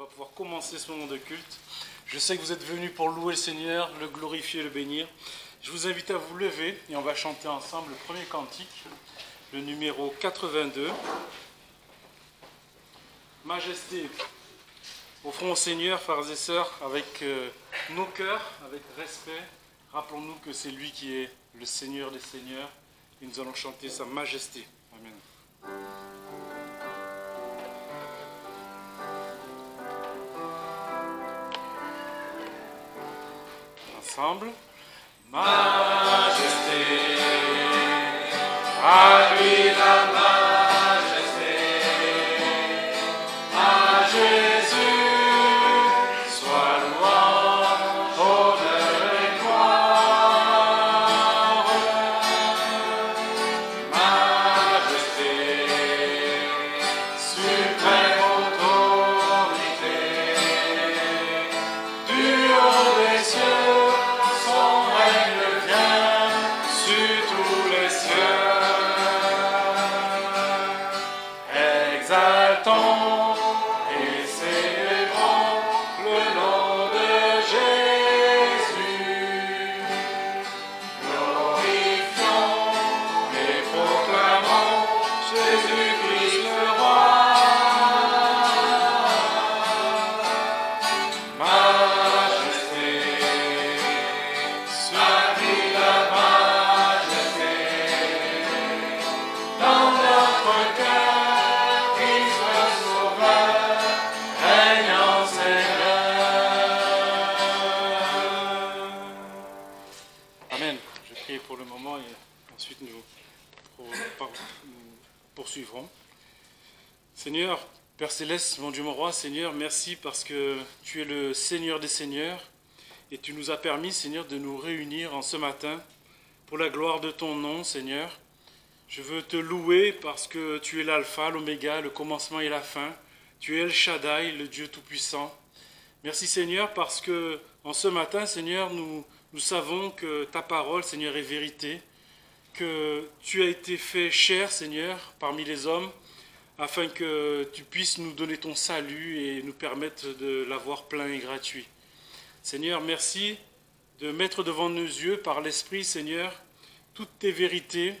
va pouvoir commencer ce moment de culte. Je sais que vous êtes venus pour louer le Seigneur, le glorifier, le bénir. Je vous invite à vous lever et on va chanter ensemble le premier cantique, le numéro 82. Majesté. Offrons au Seigneur, frères et sœurs, avec nos cœurs, avec respect. Rappelons-nous que c'est lui qui est le Seigneur des Seigneurs et nous allons chanter sa majesté. Amen. Ensemble. Majesté, à lui la majesté, à Jésus soit louange, honneur et gloire. Majesté, suprême autorité, du haut des cieux. Exaltons et célébrons le nom de Jésus. Glorifions et proclamons Jésus-Christ le roi. Majesté, sur lui la majesté, dans notre cœur. Pour le moment et ensuite nous poursuivrons. Seigneur, Père Céleste, mon Dieu, mon Roi, Seigneur, merci parce que tu es le Seigneur des Seigneurs et tu nous as permis, Seigneur, de nous réunir en ce matin pour la gloire de ton nom, Seigneur. Je veux te louer parce que tu es l'alpha, l'oméga, le commencement et la fin. Tu es El Shaddai, le Dieu Tout-Puissant. Merci, Seigneur, parce que en ce matin, Seigneur, nous savons que ta parole, Seigneur, est vérité, que tu as été fait chair, Seigneur, parmi les hommes, afin que tu puisses nous donner ton salut et nous permettre de l'avoir plein et gratuit. Seigneur, merci de mettre devant nos yeux, par l'Esprit, Seigneur, toutes tes vérités,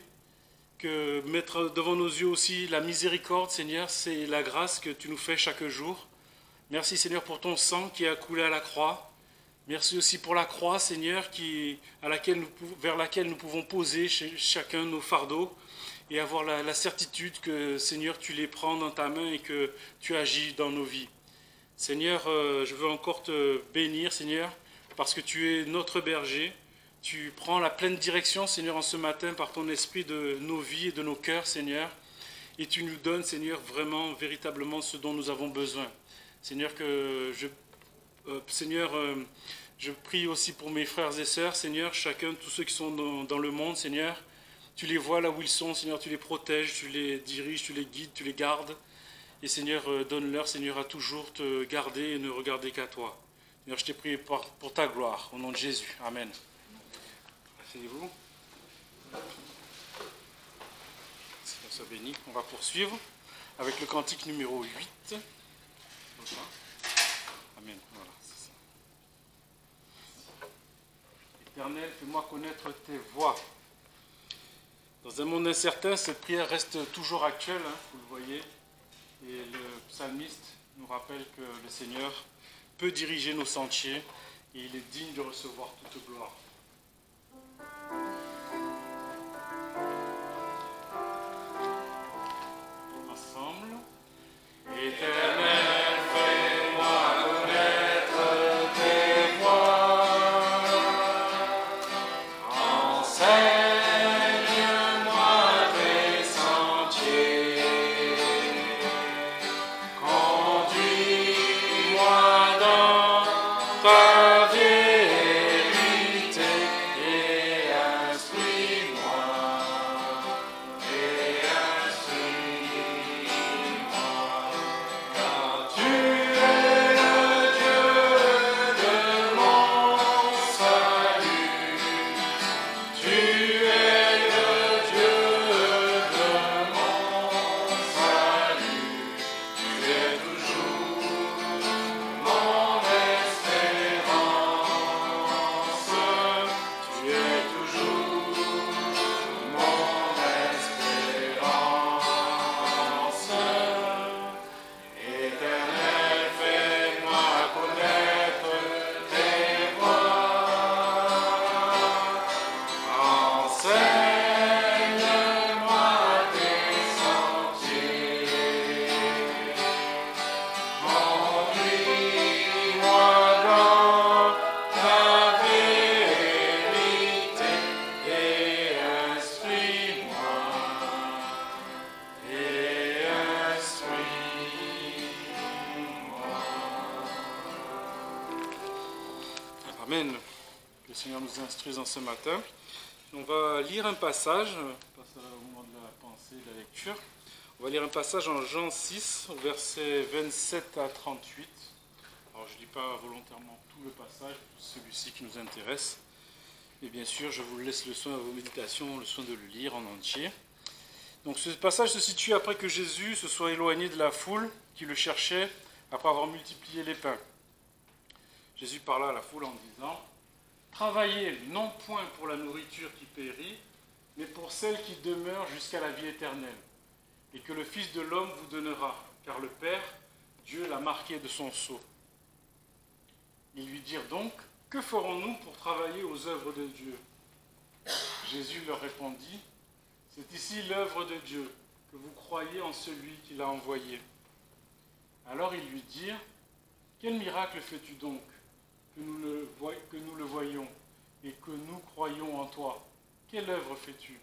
que mettre devant nos yeux aussi la miséricorde, Seigneur, c'est la grâce que tu nous fais chaque jour. Merci, Seigneur, pour ton sang qui a coulé à la croix. Merci aussi pour la croix, Seigneur, vers laquelle nous pouvons poser chacun nos fardeaux et avoir la certitude que, Seigneur, tu les prends dans ta main et que tu agis dans nos vies. Seigneur, je veux encore te bénir, Seigneur, parce que tu es notre berger. Tu prends la pleine direction, Seigneur, en ce matin par ton esprit de nos vies et de nos cœurs, Seigneur. Et tu nous donnes, Seigneur, vraiment, véritablement ce dont nous avons besoin. Seigneur, je prie aussi pour mes frères et sœurs, Seigneur, chacun, tous ceux qui sont dans le monde, Seigneur. Tu les vois là où ils sont, Seigneur, tu les protèges, tu les diriges, tu les guides, tu les gardes. Et Seigneur, donne-leur, Seigneur, à toujours te garder et ne regarder qu'à toi. Seigneur, je t'ai prié pour ta gloire, au nom de Jésus. Amen. Asseyez-vous. Seigneur soit béni. On va poursuivre avec le cantique numéro 8. Amen. Voilà, c'est ça. Éternel, fais-moi connaître tes voies. Dans un monde incertain, cette prière reste toujours actuelle, vous le voyez. Et le psalmiste nous rappelle que le Seigneur peut diriger nos sentiers et il est digne de recevoir toute gloire. Ensemble. Éternel. Amen. Que le Seigneur nous instruise en ce matin. On va lire un passage, on passe au moment de la pensée, de la lecture. On va lire un passage en Jean 6, versets 27 à 38. Alors je ne lis pas volontairement tout le passage, celui-ci qui nous intéresse. Et bien sûr, je vous laisse le soin à vos méditations, le soin de le lire en entier. Donc ce passage se situe après que Jésus se soit éloigné de la foule qui le cherchait après avoir multiplié les pains. Jésus parla à la foule en disant « Travaillez non point pour la nourriture qui périt, mais pour celle qui demeure jusqu'à la vie éternelle, et que le Fils de l'homme vous donnera, car le Père, Dieu l'a marqué de son sceau. » Ils lui dirent donc « Que ferons-nous pour travailler aux œuvres de Dieu ?» Jésus leur répondit « C'est ici l'œuvre de Dieu, que vous croyez en celui qui l'a envoyé. » Alors ils lui dirent « Quel miracle fais-tu donc, que nous le voyons et que nous croyons en toi? Quelle œuvre fais-tu?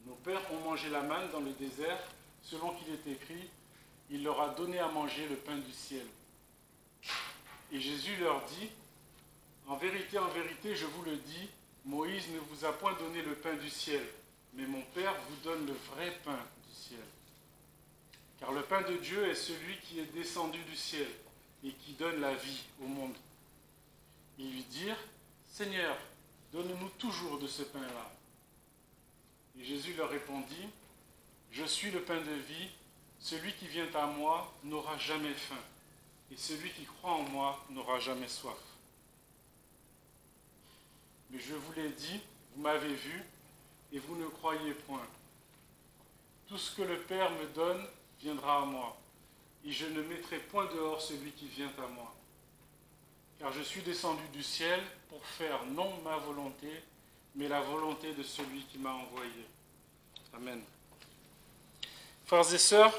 Nos pères ont mangé la manne dans le désert, selon qu'il est écrit, il leur a donné à manger le pain du ciel. » Et Jésus leur dit, en vérité, je vous le dis, Moïse ne vous a point donné le pain du ciel, mais mon Père vous donne le vrai pain du ciel. Car le pain de Dieu est celui qui est descendu du ciel et qui donne la vie au monde. Ils lui dirent, Seigneur, donne-nous toujours de ce pain-là. Et Jésus leur répondit, je suis le pain de vie, celui qui vient à moi n'aura jamais faim, et celui qui croit en moi n'aura jamais soif. Mais je vous l'ai dit, vous m'avez vu, et vous ne croyez point. Tout ce que le Père me donne viendra à moi, et je ne mettrai point dehors celui qui vient à moi. Car je suis descendu du ciel pour faire non ma volonté, mais la volonté de celui qui m'a envoyé. Amen. Frères et sœurs,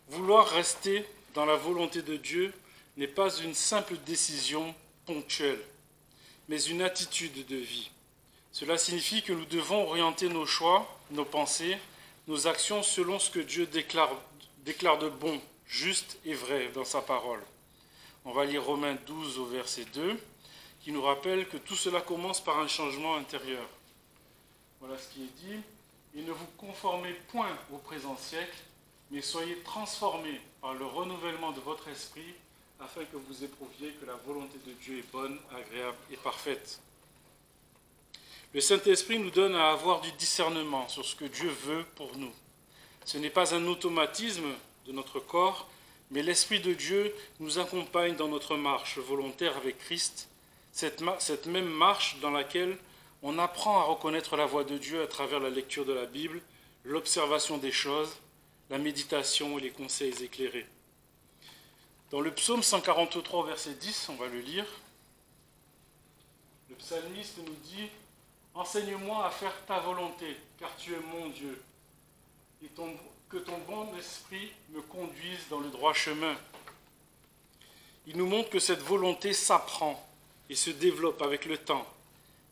vouloir rester dans la volonté de Dieu n'est pas une simple décision ponctuelle, mais une attitude de vie. Cela signifie que nous devons orienter nos choix, nos pensées, nos actions selon ce que Dieu déclare de bon, juste et vrai dans sa parole. On va lire Romains 12 au verset 2, qui nous rappelle que tout cela commence par un changement intérieur. Voilà ce qui est dit. « Et ne vous conformez point au présent siècle, mais soyez transformés par le renouvellement de votre esprit, afin que vous éprouviez que la volonté de Dieu est bonne, agréable et parfaite. » Le Saint-Esprit nous donne à avoir du discernement sur ce que Dieu veut pour nous. Ce n'est pas un automatisme de notre corps, mais l'Esprit de Dieu nous accompagne dans notre marche volontaire avec Christ, cette même marche dans laquelle on apprend à reconnaître la voix de Dieu à travers la lecture de la Bible, l'observation des choses, la méditation et les conseils éclairés. Dans le psaume 143, verset 10, on va le lire, le psalmiste nous dit « Enseigne-moi à faire ta volonté, car tu es mon Dieu, et que ton bon esprit me conduise dans le droit chemin. » Il nous montre que cette volonté s'apprend et se développe avec le temps.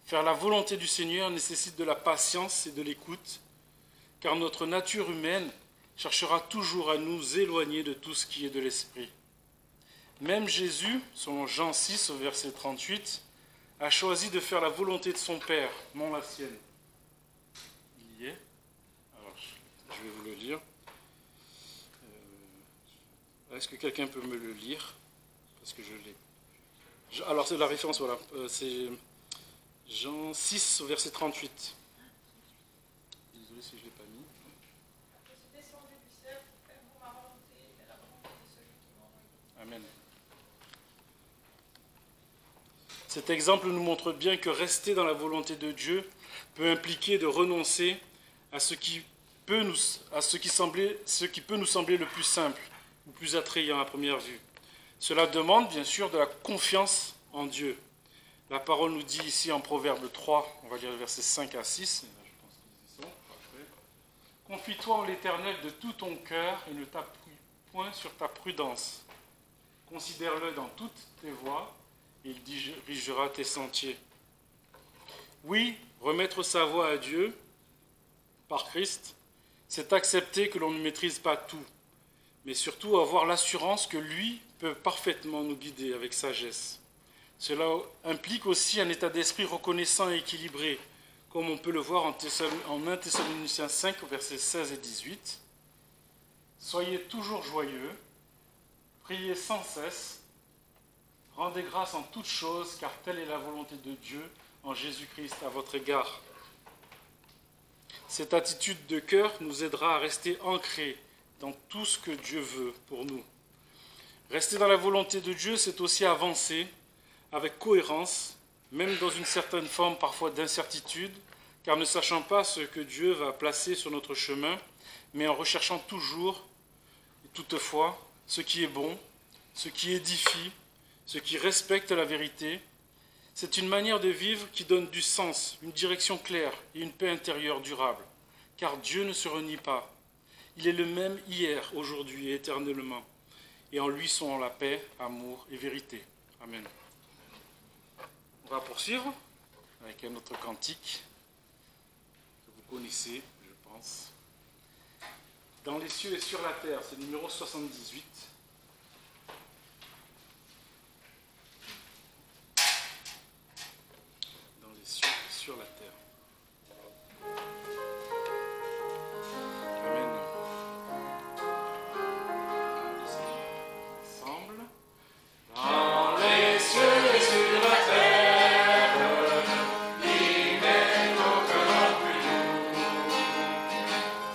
Faire la volonté du Seigneur nécessite de la patience et de l'écoute, car notre nature humaine cherchera toujours à nous éloigner de tout ce qui est de l'esprit. Même Jésus, selon Jean 6 au verset 38, a choisi de faire la volonté de son Père, non la sienne. Il y est. Alors, je vais vous le lire. Est-ce que quelqu'un peut me le lire? Parce que je l'ai. Alors, c'est la référence, voilà. C'est Jean 6, verset 38. Désolé si je ne l'ai pas mis. Amen. Cet exemple nous montre bien que rester dans la volonté de Dieu peut impliquer de renoncer à ce qui peut nous sembler le plus simple ou plus attrayant à première vue. Cela demande bien sûr de la confiance en Dieu. La parole nous dit ici en Proverbe 3, on va lire les versets 5 à 6. Confie-toi en l'Éternel de tout ton cœur et ne t'appuie point sur ta prudence. Considère-le dans toutes tes voies et il dirigera tes sentiers. Oui, remettre sa voie à Dieu par Christ, c'est accepter que l'on ne maîtrise pas tout, mais surtout avoir l'assurance que lui peut parfaitement nous guider avec sagesse. Cela implique aussi un état d'esprit reconnaissant et équilibré, comme on peut le voir en 1 Thessaloniciens 5, versets 16 et 18. Soyez toujours joyeux, priez sans cesse, rendez grâce en toutes choses, car telle est la volonté de Dieu en Jésus-Christ à votre égard. Cette attitude de cœur nous aidera à rester ancrés dans tout ce que Dieu veut pour nous. Rester dans la volonté de Dieu, c'est aussi avancer avec cohérence, même dans une certaine forme parfois d'incertitude, car ne sachant pas ce que Dieu va placer sur notre chemin, mais en recherchant toujours et toutefois ce qui est bon, ce qui édifie, ce qui respecte la vérité. C'est une manière de vivre qui donne du sens, une direction claire et une paix intérieure durable. Car Dieu ne se renie pas. Il est le même hier, aujourd'hui et éternellement. Et en lui sont la paix, amour et vérité. Amen. On va poursuivre avec un autre cantique que vous connaissez, je pense. Dans les cieux et sur la terre, c'est le numéro 78. Sur la terre. Amen. Ensemble. Dans les cieux et sur la terre, il n'est aucun plus doux,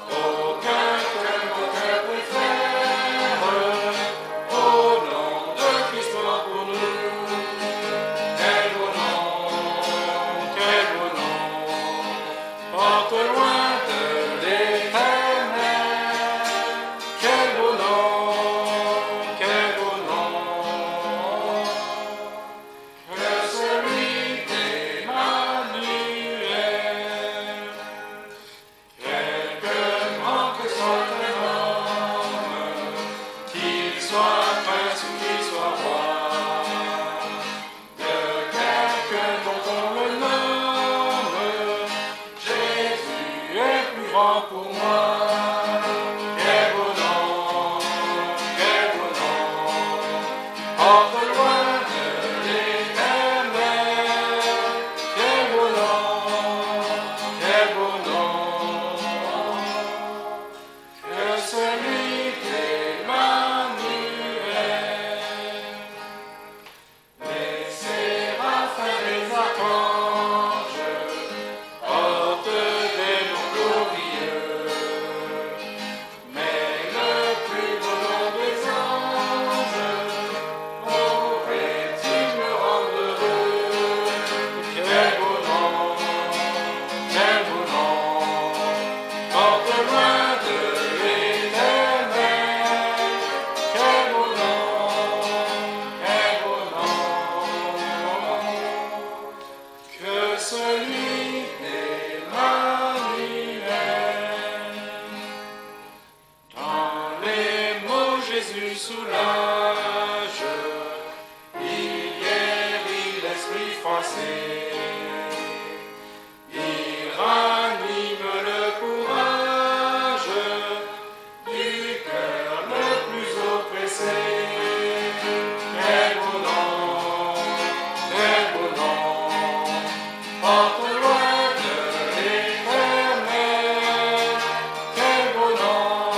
aucun cœur préfère, au nom de Christ pour nous. Quel beau nom, quel beau nom, porte loin de l'éternel. Quel beau nom, quel beau nom, que celui d'Emmanuel. Quelque grand que soit un homme, qu'il soit prince ou qu'il soit roi, de quelque dont on le nomme, Jésus est plus grand pour moi. Quel beau nom, quel beau nom, porte loin de l'éternel. Quel beau nom, que celui d'Emmanuel. Les séraphins, les archanges portent des noms glorieux, mais le plus beau nom des anges aurait-il me rendre heureux. Quel beau nom, porte loin de l'éternel. Quel beau nom, que celui d'Emmanuel. Dans les mots Jésus soulage, il guérit l'esprit froissé, il ranime le courage du cœur le plus oppressé. Quel beau nom, porte loin de l'éternel. Quel beau nom,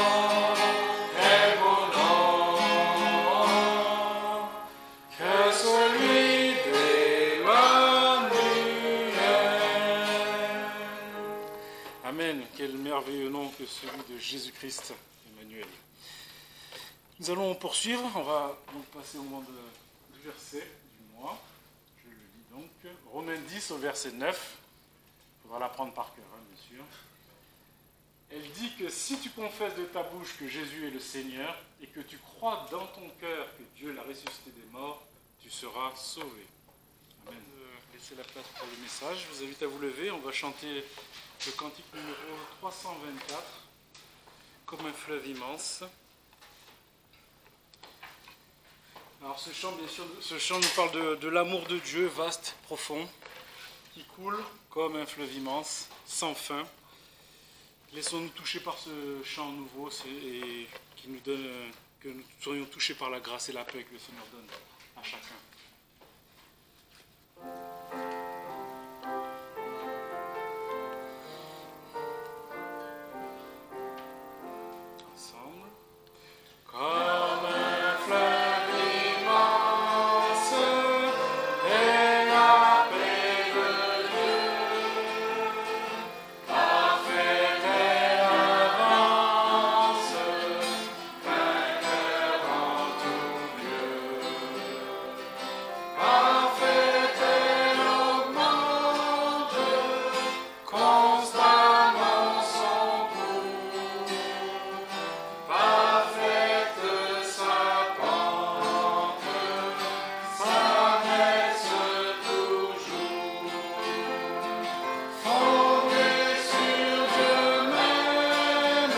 que celui d'Emmanuel. Amen. Quel merveilleux nom que celui de Jésus-Christ, Emmanuel. Nous allons poursuivre. On va donc passer au moment du verset du mois. Je le lis donc. Romains 10 au verset 9. Il faudra l'apprendre par cœur, bien sûr. Elle dit que si tu confesses de ta bouche que Jésus est le Seigneur et que tu crois dans ton cœur que Dieu l'a ressuscité des morts, tu seras sauvé. Amen. Laissez la place pour le message. Je vous invite à vous lever. On va chanter le cantique numéro 324, comme un fleuve immense. Alors ce chant, bien sûr, ce chant nous parle de l'amour de Dieu, vaste, profond, qui coule comme un fleuve immense, sans fin. Laissons-nous toucher par ce chant nouveau et qui nous donne, que nous soyons touchés par la grâce et la paix que le Seigneur donne à chacun. Ensemble. Comme un fleuve immense est la paix de Dieu, parfaite est l'avance d'un cœur en tout lieu. Parfaite elle augmente constamment son cours. Parfaite sa pente, sa messe toujours. Fondée sur Dieu même,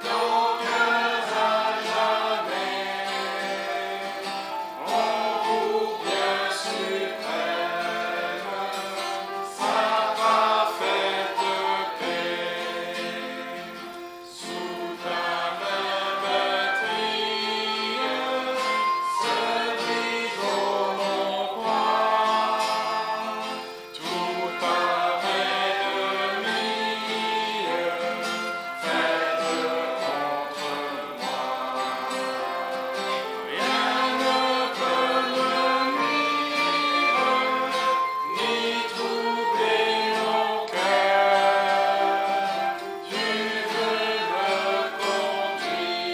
nos cœurs à jamais ont pour bien suprême sa parfaite paix. Sous ta main meurtrie se brise mon roi, tout par ennemie faite contre moi. Rien ne peut me nuire, ni troubler mon cœur. Tu veux me conduire,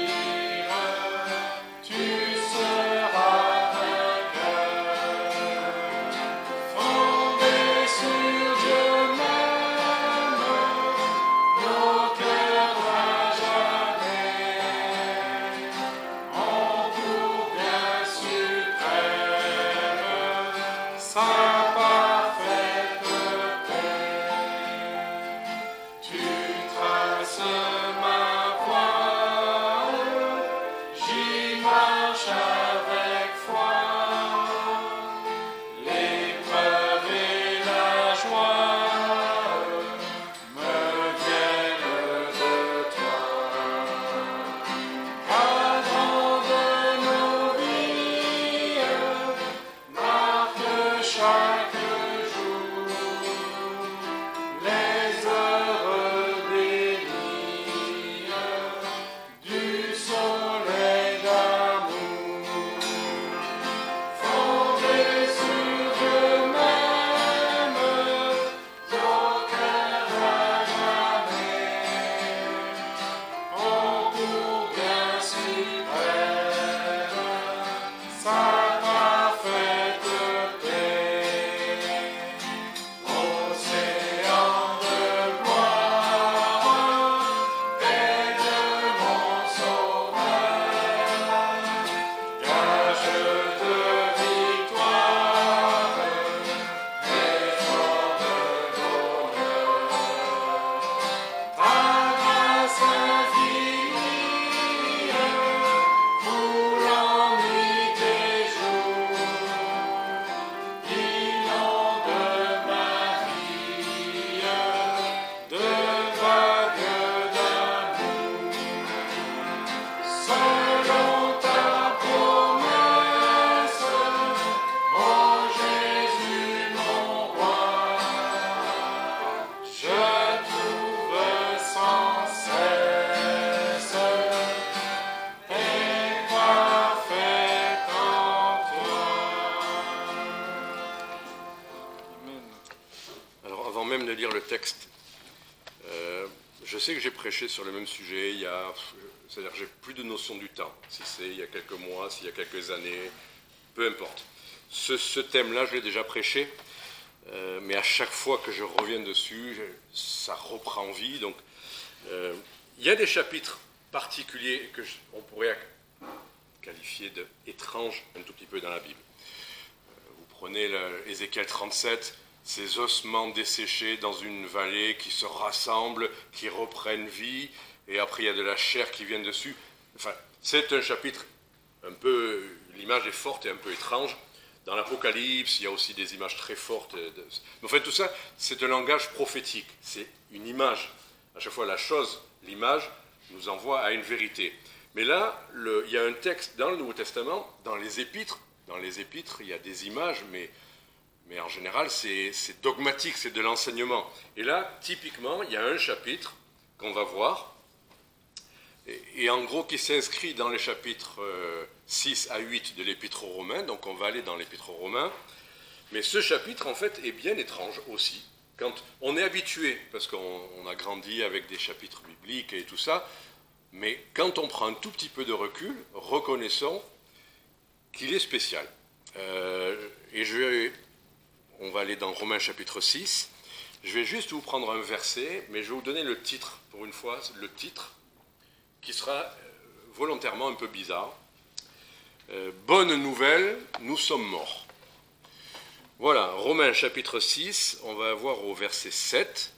tu seras vainqueur. Fondé sur Dieu même, nos cœurs à jamais ont pour bien suprême sa parfaite paix. Tu traces ma voie, j'y marche avec foi. L'épreuve et la joie me viennent de toi. Cadran de nos vies, marque chaque jour les heureux délires du soleil d'amour. Fondé sur Dieu même, nos cœurs à jamais ont pour bien suprême sa parfaite paix. Océan de gloire, paix de mon sauveur, gage de victoire, effort de bonheur. Ta grâce infinie coulant nuit et jour, inonde ma vie de vagues d'amour. Selon ta promesse, ô Jésus mon roi, je trouve sans cesse paix parfaite en toi. Amen. Alors, avant même de lire le texte, je sais que j'ai prêché sur le même sujet c'est-à-dire que j'ai plus de notion du temps, si c'est il y a quelques mois, s'il y a quelques années, peu importe. Ce thème-là, je l'ai déjà prêché, mais à chaque fois que je reviens dessus, ça reprend vie. Donc, il y a des chapitres particuliers on pourrait qualifier d'étranges un tout petit peu dans la Bible. Vous prenez Ézéchiel 37, ces ossements desséchés dans une vallée qui se rassemblent, qui reprennent vie, et après il y a de la chair qui vient dessus. Enfin, c'est un chapitre un peu, l'image est forte et un peu étrange. Dans l'Apocalypse, il y a aussi des images très fortes. Mais enfin, tout ça, c'est un langage prophétique. C'est une image. À chaque fois, la chose, l'image, nous envoie à une vérité. Mais là, il y a un texte dans le Nouveau Testament, dans les Épîtres, il y a des images, mais Mais en général, c'est dogmatique, c'est de l'enseignement. Et là, typiquement, il y a un chapitre qu'on va voir, et en gros qui s'inscrit dans les chapitres 6 à 8 de l'Épître aux Romains, donc on va aller dans l'Épître aux Romains. Mais ce chapitre, en fait, est bien étrange aussi. Quand on est habitué, parce qu'on a grandi avec des chapitres bibliques et tout ça, mais quand on prend un tout petit peu de recul, reconnaissons qu'il est spécial. On va aller dans Romains chapitre 6. Je vais juste vous prendre un verset, mais je vais vous donner le titre, pour une fois, le titre, qui sera volontairement un peu bizarre. Bonne nouvelle, nous sommes morts. Voilà, Romains chapitre 6, on va voir au verset 7,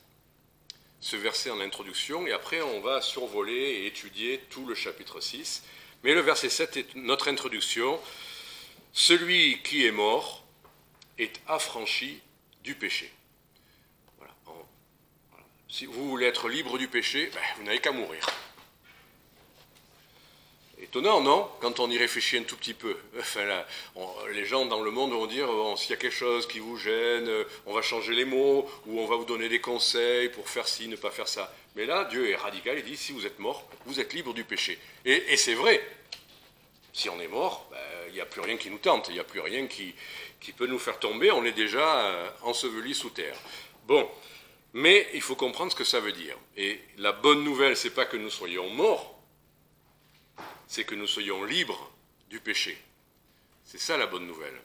ce verset en introduction, et après on va survoler et étudier tout le chapitre 6. Mais le verset 7 est notre introduction. Celui qui est mort est affranchi du péché. Voilà. Si vous voulez être libre du péché, vous n'avez qu'à mourir. Étonnant, non? Quand on y réfléchit un tout petit peu. Enfin, là, les gens dans le monde vont dire, s'il y a quelque chose qui vous gêne, on va changer les mots, ou on va vous donner des conseils pour faire ci, ne pas faire ça. Mais là, Dieu est radical, il dit, si vous êtes mort, vous êtes libre du péché. Et c'est vrai. Si on est mort, il n'y a plus rien qui nous tente, il n'y a plus rien qui peut nous faire tomber, on est déjà enseveli sous terre. Bon, mais il faut comprendre ce que ça veut dire. Et la bonne nouvelle, c'est pas que nous soyons morts, c'est que nous soyons libres du péché. C'est ça la bonne nouvelle.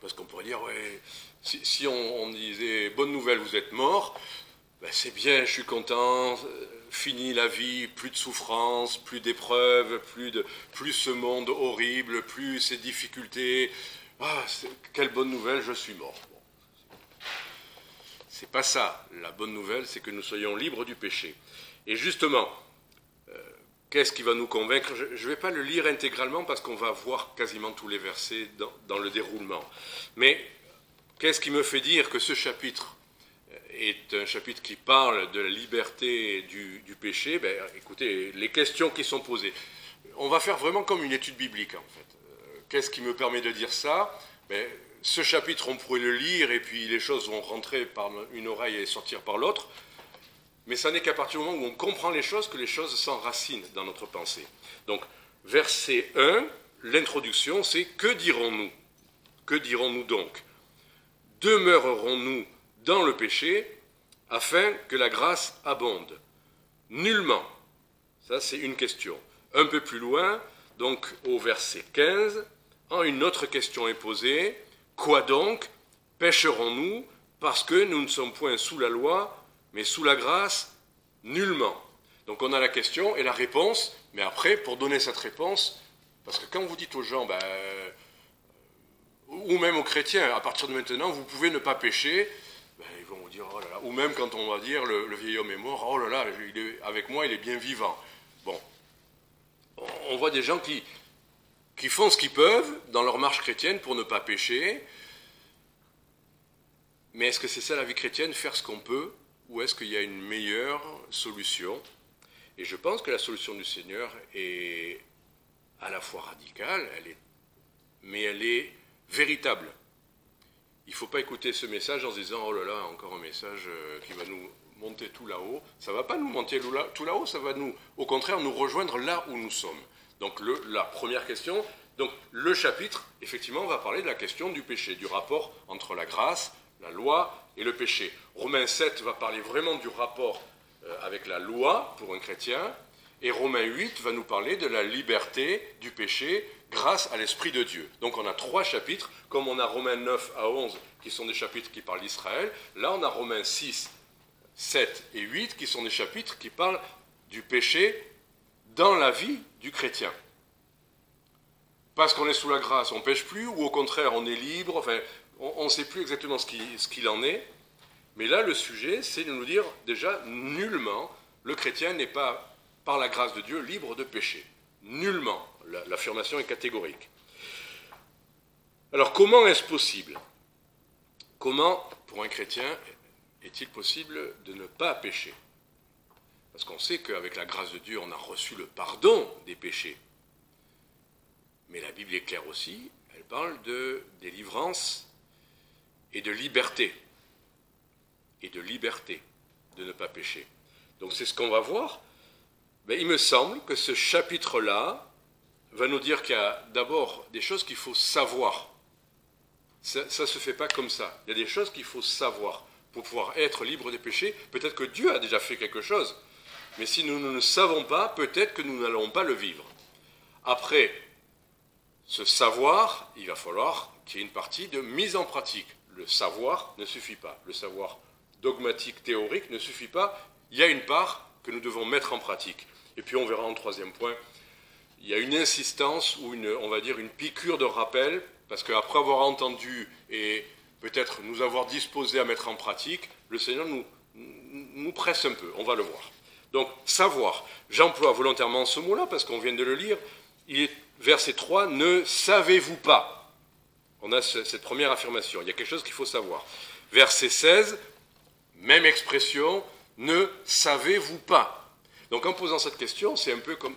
Parce qu'on pourrait dire, ouais, si on disait, bonne nouvelle, vous êtes mort, c'est bien, je suis content, fini la vie, plus de souffrance, plus d'épreuves, plus ce monde horrible, plus ces difficultés. Quelle bonne nouvelle, je suis mort. Bon. C'est pas ça. La bonne nouvelle, c'est que nous soyons libres du péché. Et justement, qu'est-ce qui va nous convaincre? Je ne vais pas le lire intégralement parce qu'on va voir quasiment tous les versets dans le déroulement. Mais qu'est-ce qui me fait dire que ce chapitre est un chapitre qui parle de la liberté du péché? Écoutez, les questions qui sont posées. On va faire vraiment comme une étude biblique, en fait. Qu'est-ce qui me permet de dire ça? Ce chapitre, on pourrait le lire et puis les choses vont rentrer par une oreille et sortir par l'autre. Mais ça n'est qu'à partir du moment où on comprend les choses que les choses s'enracinent dans notre pensée. Donc, verset 1, l'introduction, c'est « Que dirons-nous » Que dirons-nous donc? Demeurerons-nous dans le péché afin que la grâce abonde? Nullement. Ça, c'est une question. Un peu plus loin, donc au verset 15, une autre question est posée. Quoi donc? Pécherons-nous parce que nous ne sommes point sous la loi, mais sous la grâce? Nullement. Donc on a la question et la réponse, mais après, pour donner cette réponse, parce que quand vous dites aux gens, ou même aux chrétiens, à partir de maintenant, vous pouvez ne pas pécher, ils vont vous dire, oh là là, ou même quand on va dire, le vieil homme est mort, oh là là, avec moi, il est bien vivant. Bon, on voit des gens qui font ce qu'ils peuvent dans leur marche chrétienne pour ne pas pécher, mais est-ce que c'est ça la vie chrétienne, faire ce qu'on peut, ou est-ce qu'il y a une meilleure solution? Et je pense que la solution du Seigneur est à la fois radicale, mais elle est véritable. Il ne faut pas écouter ce message en se disant « Oh là là, encore un message qui va nous monter tout là-haut ». Ça ne va pas nous monter tout là-haut, ça va au contraire nous rejoindre là où nous sommes. Donc la première question, donc le chapitre, effectivement, va parler de la question du péché, du rapport entre la grâce, la loi et le péché. Romains 7 va parler vraiment du rapport avec la loi pour un chrétien, et Romains 8 va nous parler de la liberté du péché grâce à l'Esprit de Dieu. Donc on a 3 chapitres, comme on a Romains 9 à 11 qui sont des chapitres qui parlent d'Israël, là on a Romains 6, 7 et 8 qui sont des chapitres qui parlent du péché dans la vie du chrétien. Parce qu'on est sous la grâce, on ne pêche plus, ou au contraire on est libre, enfin on ne sait plus exactement ce qu'il en est. Mais là, le sujet, c'est de nous dire, déjà, nullement, le chrétien n'est pas, par la grâce de Dieu, libre de péché. Nullement. L'affirmation est catégorique. Alors, comment est-ce possible? Comment, pour un chrétien, est-il possible de ne pas pécher? Parce qu'on sait qu'avec la grâce de Dieu, on a reçu le pardon des péchés. Mais la Bible est claire aussi, elle parle de délivrance et de liberté. Et de liberté de ne pas pécher. Donc c'est ce qu'on va voir. Mais il me semble que ce chapitre-là va nous dire qu'il y a d'abord des choses qu'il faut savoir. Ça ne se fait pas comme ça. Il y a des choses qu'il faut savoir pour pouvoir être libre des péchés. Peut-être que Dieu a déjà fait quelque chose, mais si nous ne le savons pas, peut-être que nous n'allons pas le vivre. Après ce savoir, il va falloir qu'il y ait une partie de mise en pratique. Le savoir ne suffit pas. Le savoir dogmatique, théorique ne suffit pas. Il y a une part que nous devons mettre en pratique. Et puis on verra en troisième point, il y a une insistance ou on va dire une piqûre de rappel, parce qu'après avoir entendu et peut-être nous avoir disposés à mettre en pratique, le Seigneur nous presse un peu, on va le voir. Donc, savoir, j'emploie volontairement ce mot-là, parce qu'on vient de le lire, il est verset 3, ne savez-vous pas? On a cette première affirmation, il y a quelque chose qu'il faut savoir. Verset 16, même expression, ne savez-vous pas? Donc en posant cette question, c'est un peu comme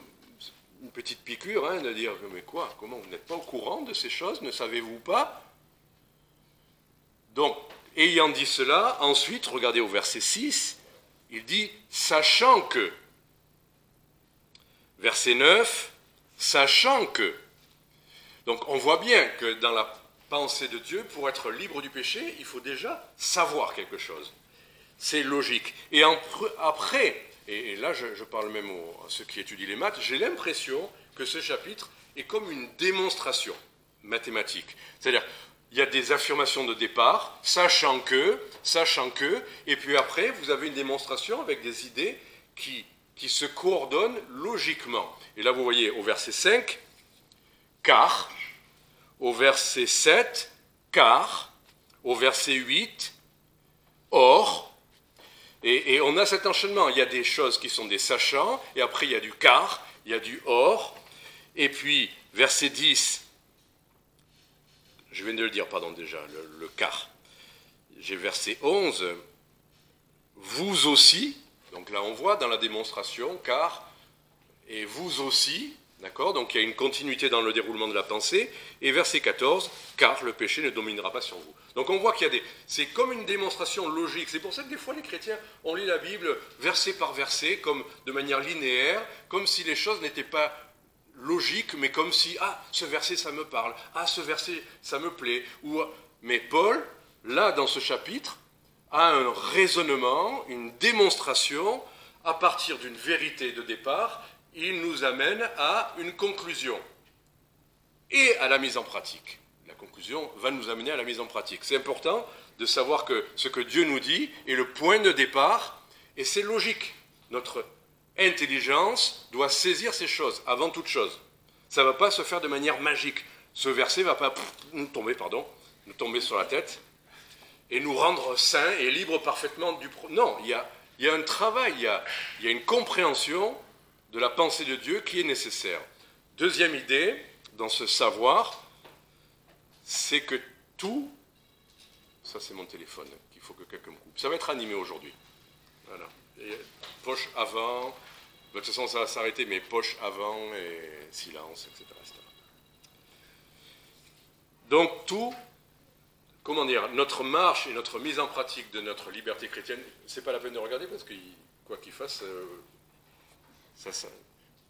une petite piqûre, hein, de dire, mais quoi, comment, vous n'êtes pas au courant de ces choses, ne savez-vous pas? Donc, ayant dit cela, ensuite, regardez au verset 6, il dit, sachant que. Verset 9, sachant que. Donc on voit bien que dans la pensée de Dieu, pour être libre du péché, il faut déjà savoir quelque chose. C'est logique. Et après, et là je parle même à ceux qui étudient les maths, j'ai l'impression que ce chapitre est comme une démonstration mathématique. C'est-à-dire, il y a des affirmations de départ, sachant que, et puis après, vous avez une démonstration avec des idées qui se coordonnent logiquement. Et là, vous voyez au verset 5, car, au verset 7, car, au verset 8, or, et on a cet enchaînement. Il y a des choses qui sont des sachants, et après il y a du car, il y a du or, et puis verset 10, je viens de le dire, pardon déjà, le car. J'ai verset 11, vous aussi, donc là on voit dans la démonstration, car, et vous aussi, d'accord, donc il y a une continuité dans le déroulement de la pensée, et verset 14, car le péché ne dominera pas sur vous. Donc on voit qu'il y a c'est comme une démonstration logique, c'est pour ça que des fois les chrétiens, on lit la Bible verset par verset, comme de manière linéaire, comme si les choses n'étaient pas logiques, mais comme si, ce verset ça me parle, ce verset ça me plaît, mais Paul, là dans ce chapitre, a un raisonnement, une démonstration, à partir d'une vérité de départ, il nous amène à une conclusion et à la mise en pratique. La conclusion va nous amener à la mise en pratique. C'est important de savoir que ce que Dieu nous dit est le point de départ, et c'est logique. Notre intelligence doit saisir ces choses, avant toute chose. Ça ne va pas se faire de manière magique. Ce verset ne va pas nous tomber sur la tête, et nous rendre saints et libres parfaitement du... Non, il y a un travail, il y a une compréhension de la pensée de Dieu qui est nécessaire. Deuxième idée, dans ce savoir, c'est que tout... Ça, c'est mon téléphone, qu'il faut que quelqu'un me coupe. Ça va être animé aujourd'hui. Voilà. Et poche avant... De toute façon, ça va s'arrêter, mais poche avant et silence, etc. Donc, tout... Comment dire, notre marche et notre mise en pratique de notre liberté chrétienne, c'est pas la peine de regarder parce que quoi qu'il fasse, ça.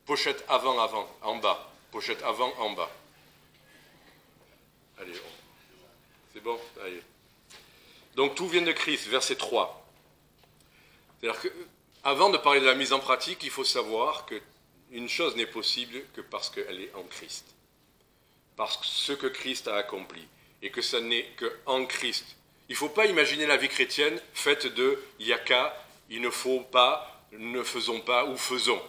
Pochette avant, en bas. Pochette avant, en bas. Allez, c'est bon, allez. Donc tout vient de Christ, verset 3. C'est-à-dire qu'avant de parler de la mise en pratique, il faut savoir qu'une chose n'est possible que parce qu'elle est en Christ. Parce que ce que Christ a accompli. Et que ça n'est qu'en Christ. Il ne faut pas imaginer la vie chrétienne faite de « il n'y a qu'à »,« il ne faut pas »,« ne faisons pas » ou « faisons ».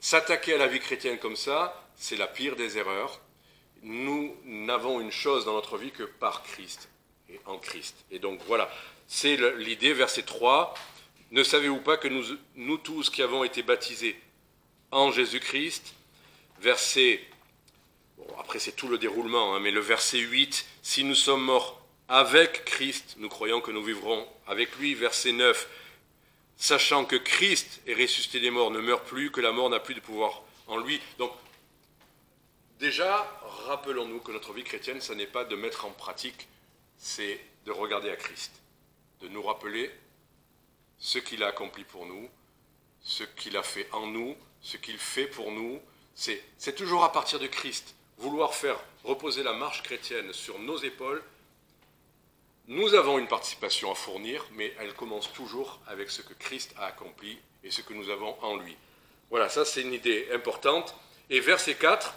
S'attaquer à la vie chrétienne comme ça, c'est la pire des erreurs. Nous n'avons une chose dans notre vie que par Christ et en Christ. Et donc voilà, c'est l'idée, verset 3. « Ne savez-vous pas que nous tous qui avons été baptisés en Jésus-Christ » verset... Bon, après, c'est tout le déroulement, mais le verset 8, « Si nous sommes morts avec Christ, nous croyons que nous vivrons avec lui. » Verset 9, « Sachant que Christ est ressuscité des morts, ne meurt plus, que la mort n'a plus de pouvoir en lui. » Donc, déjà, rappelons-nous que notre vie chrétienne, ça n'est pas de mettre en pratique c'est de regarder à Christ, de nous rappeler ce qu'il a accompli pour nous, ce qu'il a fait en nous, ce qu'il fait pour nous. C'est toujours à partir de Christ. Vouloir faire reposer la marche chrétienne sur nos épaules, nous avons une participation à fournir, mais elle commence toujours avec ce que Christ a accompli et ce que nous avons en lui. Voilà, ça c'est une idée importante. Et verset 4,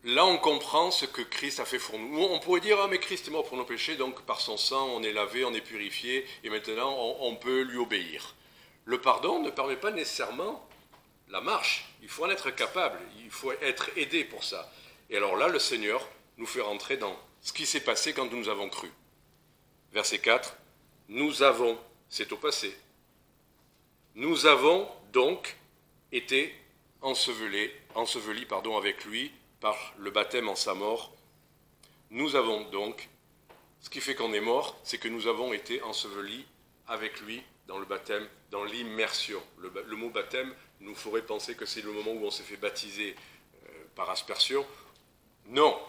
là on comprend ce que Christ a fait pour nous. On pourrait dire, ah mais Christ est mort pour nos péchés, donc par son sang on est lavé, on est purifié, et maintenant on peut lui obéir. Le pardon ne permet pas nécessairement la marche. Il faut en être capable, il faut être aidé pour ça. Et alors là, le Seigneur nous fait rentrer dans ce qui s'est passé quand nous avons cru. Verset 4, nous avons, c'est au passé, nous avons donc été ensevelis avec lui par le baptême en sa mort. Nous avons donc, ce qui fait qu'on est mort, c'est que nous avons été ensevelis avec lui dans le baptême, dans l'immersion. Le mot baptême nous ferait penser que c'est le moment où on s'est fait baptiser par aspersion. Non,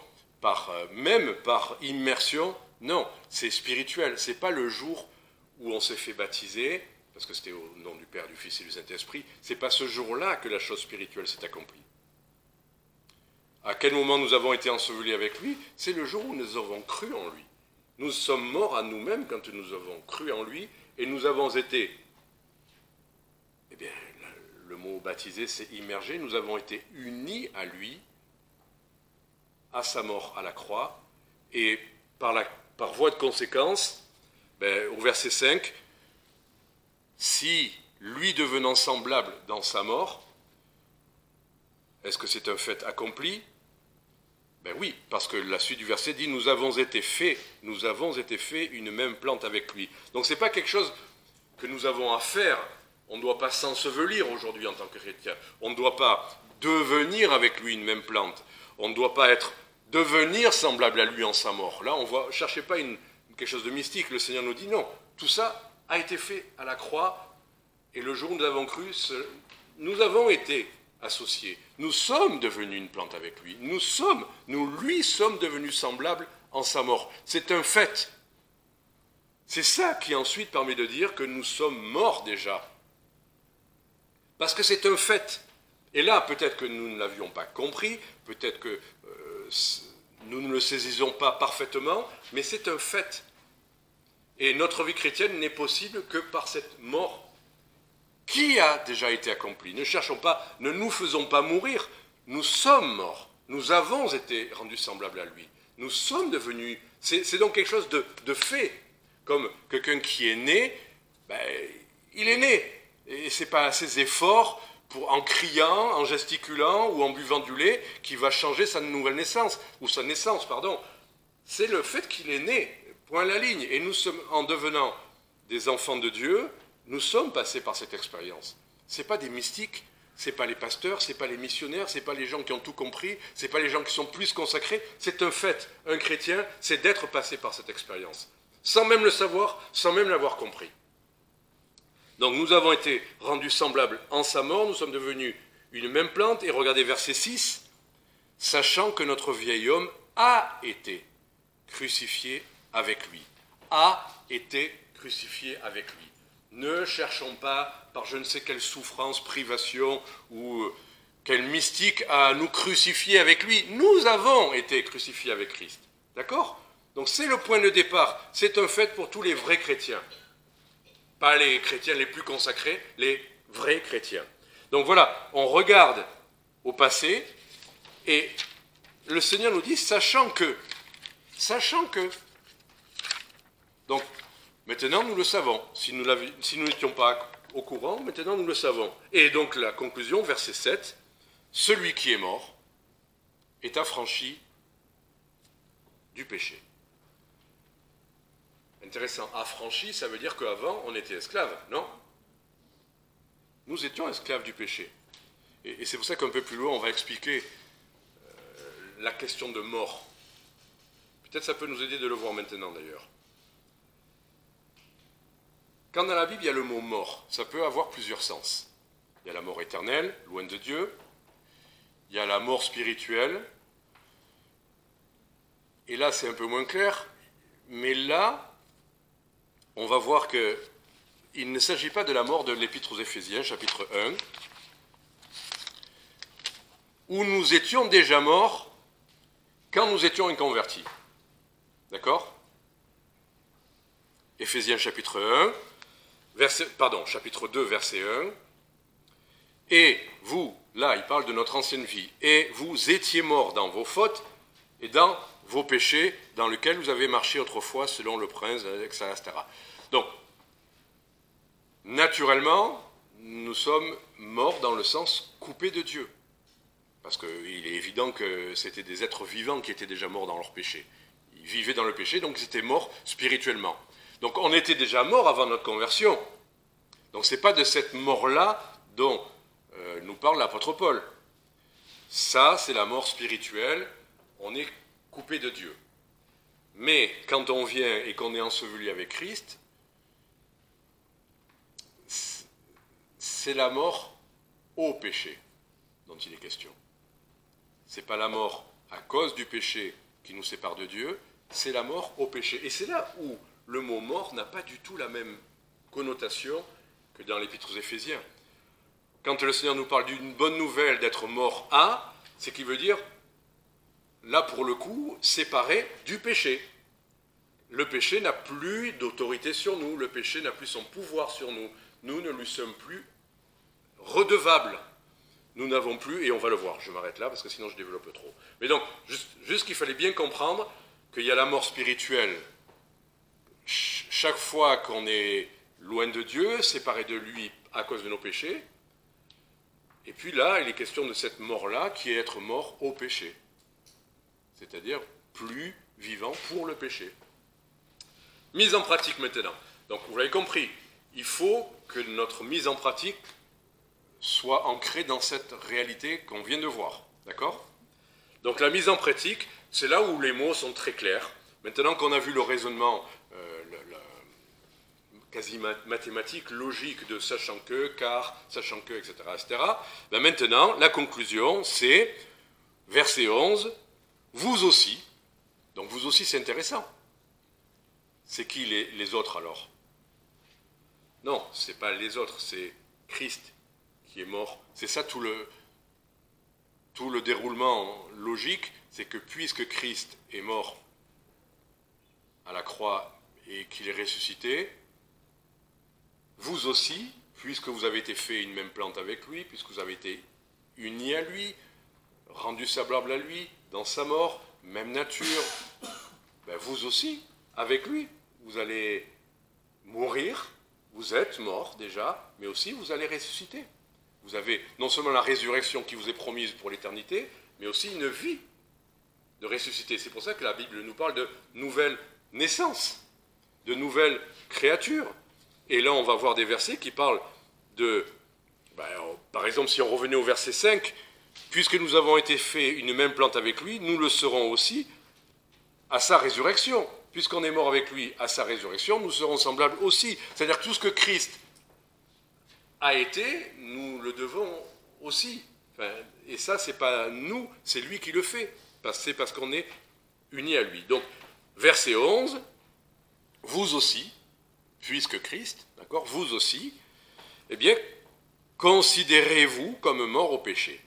même par immersion, non, c'est spirituel. C'est pas le jour où on s'est fait baptiser, parce que c'était au nom du Père, du Fils et du Saint-Esprit, c'est pas ce jour-là que la chose spirituelle s'est accomplie. À quel moment nous avons été ensevelis avec lui? C'est le jour où nous avons cru en lui. Nous sommes morts à nous-mêmes quand nous avons cru en lui, et nous avons été, eh bien, le mot baptisé, c'est immergé, nous avons été unis à lui, à sa mort à la croix, et par voie de conséquence, au verset 5, si lui devenant semblable dans sa mort, est-ce que c'est un fait accompli? Oui, parce que la suite du verset dit, nous avons été faits une même plante avec lui. Donc ce n'est pas quelque chose que nous avons à faire. On ne doit pas s'ensevelir aujourd'hui en tant que chrétien. On ne doit pas devenir avec lui une même plante. On ne doit pas devenir semblable à lui en sa mort. Là, cherchez pas quelque chose de mystique. Le Seigneur nous dit non. Tout ça a été fait à la croix. Et le jour où nous avons cru, nous avons été associés. Nous sommes devenus une plante avec lui. Nous lui sommes devenus semblables en sa mort. C'est un fait. C'est ça qui ensuite permet de dire que nous sommes morts déjà. Parce que c'est un fait. Et là, peut-être que nous ne l'avions pas compris, peut-être que nous ne le saisissons pas parfaitement, mais c'est un fait. Et notre vie chrétienne n'est possible que par cette mort qui a déjà été accomplie. Ne nous faisons pas mourir, nous sommes morts. Nous avons été rendus semblables à lui. Nous sommes devenus... C'est donc quelque chose de fait. Comme quelqu'un qui est né, il est né. Et ce n'est pas ses efforts en criant, en gesticulant ou en buvant du lait qui va changer sa nouvelle naissance, ou sa naissance, pardon. C'est le fait qu'il est né, point à la ligne. Et nous sommes, en devenant des enfants de Dieu, nous sommes passés par cette expérience. Ce n'est pas des mystiques, ce n'est pas les pasteurs, ce n'est pas les missionnaires, ce n'est pas les gens qui ont tout compris, ce n'est pas les gens qui sont plus consacrés. C'est un fait. Un chrétien, c'est d'être passé par cette expérience. Sans même le savoir, sans même l'avoir compris. Donc nous avons été rendus semblables en sa mort, nous sommes devenus une même plante, et regardez verset 6, sachant que notre vieil homme a été crucifié avec lui. A été crucifié avec lui. Ne cherchons pas, par je ne sais quelle souffrance, privation ou quel mystique, à nous crucifier avec lui. Nous avons été crucifiés avec Christ. D'accord? Donc c'est le point de départ. C'est un fait pour tous les vrais chrétiens. Pas les chrétiens les plus consacrés, les vrais chrétiens. Donc voilà, on regarde au passé et le Seigneur nous dit, sachant que. Donc, maintenant nous le savons. Si nous n'étions pas au courant, maintenant nous le savons. Et donc la conclusion, verset 7, celui qui est mort est affranchi du péché. Intéressant, affranchi, ça veut dire qu'avant on était esclaves, non? Nous étions esclaves du péché. Et c'est pour ça qu'un peu plus loin on va expliquer la question de mort. Peut-être ça peut nous aider de le voir maintenant d'ailleurs. Quand dans la Bible il y a le mot mort, ça peut avoir plusieurs sens. Il y a la mort éternelle, loin de Dieu. Il y a la mort spirituelle. Et là, c'est un peu moins clair. Mais là, on va voir qu'il ne s'agit pas de la mort de l'Épître aux Éphésiens, chapitre 1, où nous étions déjà morts quand nous étions inconvertis. D'accord ? Éphésiens chapitre 1, chapitre 2, verset 1. Et vous, là, il parle de notre ancienne vie, et vous étiez morts dans vos fautes et dans vos péchés, dans lesquels vous avez marché autrefois selon le prince, etc., etc. Donc, naturellement, nous sommes morts dans le sens coupés de Dieu. Parce qu'il est évident que c'était des êtres vivants qui étaient déjà morts dans leur péché. Ils vivaient dans le péché, donc ils étaient morts spirituellement. Donc on était déjà morts avant notre conversion. Donc ce n'est pas de cette mort-là dont nous parle l'apôtre Paul. Ça, c'est la mort spirituelle. On est coupé de Dieu. Mais quand on vient et qu'on est enseveli avec Christ, c'est la mort au péché dont il est question. Ce n'est pas la mort à cause du péché qui nous sépare de Dieu, c'est la mort au péché. Et c'est là où le mot mort n'a pas du tout la même connotation que dans l'Épître aux Éphésiens. Quand le Seigneur nous parle d'une bonne nouvelle d'être mort à, c'est qu'il veut dire, là pour le coup, séparé du péché. Le péché n'a plus d'autorité sur nous, le péché n'a plus son pouvoir sur nous. Nous ne lui sommes plus redevables. Nous n'avons plus, et on va le voir, je m'arrête là parce que sinon je développe trop. Mais donc, juste qu'il fallait bien comprendre qu'il y a la mort spirituelle. Chaque fois qu'on est loin de Dieu, séparé de lui à cause de nos péchés, et puis là, il est question de cette mort-là qui est être mort au péché. C'est-à-dire plus vivant pour le péché. Mise en pratique maintenant. Donc vous l'avez compris, il faut que notre mise en pratique soit ancrée dans cette réalité qu'on vient de voir. D'accord ? Donc la mise en pratique, c'est là où les mots sont très clairs. Maintenant qu'on a vu le raisonnement quasi mathématique, logique de sachant que, car, sachant que, etc., etc., ben maintenant, la conclusion, c'est, verset 11, vous aussi, donc vous aussi c'est intéressant. C'est qui les autres alors ? Non, ce n'est pas les autres, c'est Christ qui est mort. C'est ça tout le déroulement logique, c'est que puisque Christ est mort à la croix et qu'il est ressuscité, vous aussi, puisque vous avez été fait une même plante avec lui, puisque vous avez été unis à lui, rendus semblables à lui, dans sa mort, même nature, ben vous aussi, avec lui, vous allez mourir, vous êtes mort déjà, mais aussi vous allez ressusciter. Vous avez non seulement la résurrection qui vous est promise pour l'éternité, mais aussi une vie de ressuscité. C'est pour ça que la Bible nous parle de nouvelle naissance, de nouvelles créatures. Et là, on va voir des versets qui parlent de... par exemple, si on revenait au verset 5, « Puisque nous avons été faits une même plante avec lui, nous le serons aussi à sa résurrection. Puisqu'on est mort avec lui à sa résurrection, nous serons semblables aussi. » C'est-à-dire que tout ce que Christ a été, nous le devons aussi. Et ça, c'est pas nous, c'est lui qui le fait. C'est parce qu'on est unis à lui. Donc, verset 11, « Vous aussi, puisque Christ, d'accord, vous aussi, eh bien, considérez-vous comme morts au péché,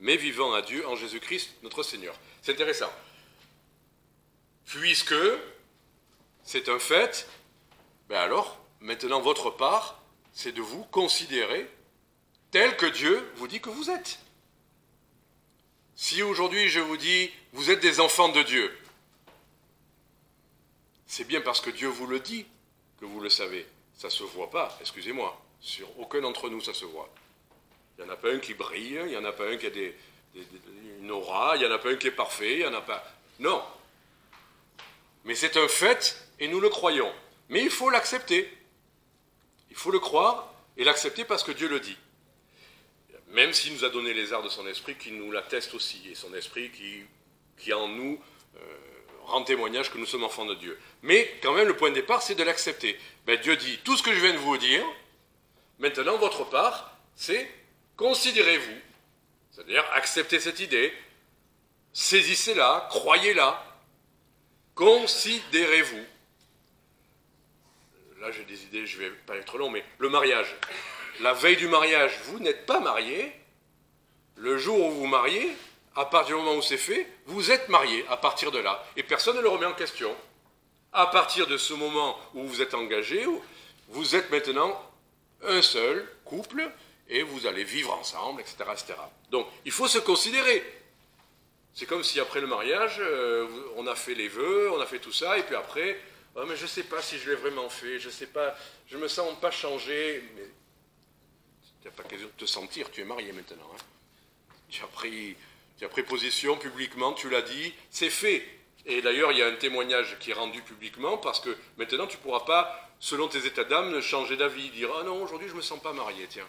mais vivant à Dieu en Jésus-Christ, notre Seigneur. » C'est intéressant. Puisque c'est un fait, alors, maintenant, votre part, c'est de vous considérer tel que Dieu vous dit que vous êtes. Si aujourd'hui je vous dis, vous êtes des enfants de Dieu, c'est bien parce que Dieu vous le dit que vous le savez. Ça ne se voit pas, excusez-moi. Sur aucun d'entre nous, ça se voit. Il n'y en a pas un qui brille, il n'y en a pas un qui a une aura, il n'y en a pas un qui est parfait, il n'y en a pas... Non. Mais c'est un fait, et nous le croyons. Mais il faut l'accepter. Il faut le croire et l'accepter parce que Dieu le dit. Même s'il nous a donné les arts de son esprit qui nous l'attestent aussi, et son esprit qui en nous rend témoignage que nous sommes enfants de Dieu. Mais quand même, le point de départ, c'est de l'accepter. Dieu dit, tout ce que je viens de vous dire, maintenant, votre part, c'est considérez-vous. C'est-à-dire, acceptez cette idée, saisissez-la, croyez-la, considérez-vous. Là, j'ai des idées, je ne vais pas être long, mais le mariage. La veille du mariage, vous n'êtes pas marié. Le jour où vous vous mariez, à partir du moment où c'est fait, vous êtes marié à partir de là. Et personne ne le remet en question. À partir de ce moment où vous êtes engagé, vous êtes maintenant un seul couple et vous allez vivre ensemble, etc., etc. Donc, il faut se considérer. C'est comme si après le mariage, on a fait les vœux, on a fait tout ça, et puis après, oh, mais je ne sais pas si je l'ai vraiment fait, je ne sais pas, je ne me sens pas changé. Mais tu n'as pas question de te sentir, tu es marié maintenant. Hein. Tu as pris position publiquement, tu l'as dit, c'est fait. Et d'ailleurs, il y a un témoignage qui est rendu publiquement, parce que maintenant, tu ne pourras pas, selon tes états d'âme, changer d'avis, dire « Ah non, aujourd'hui, je ne me sens pas marié, tiens.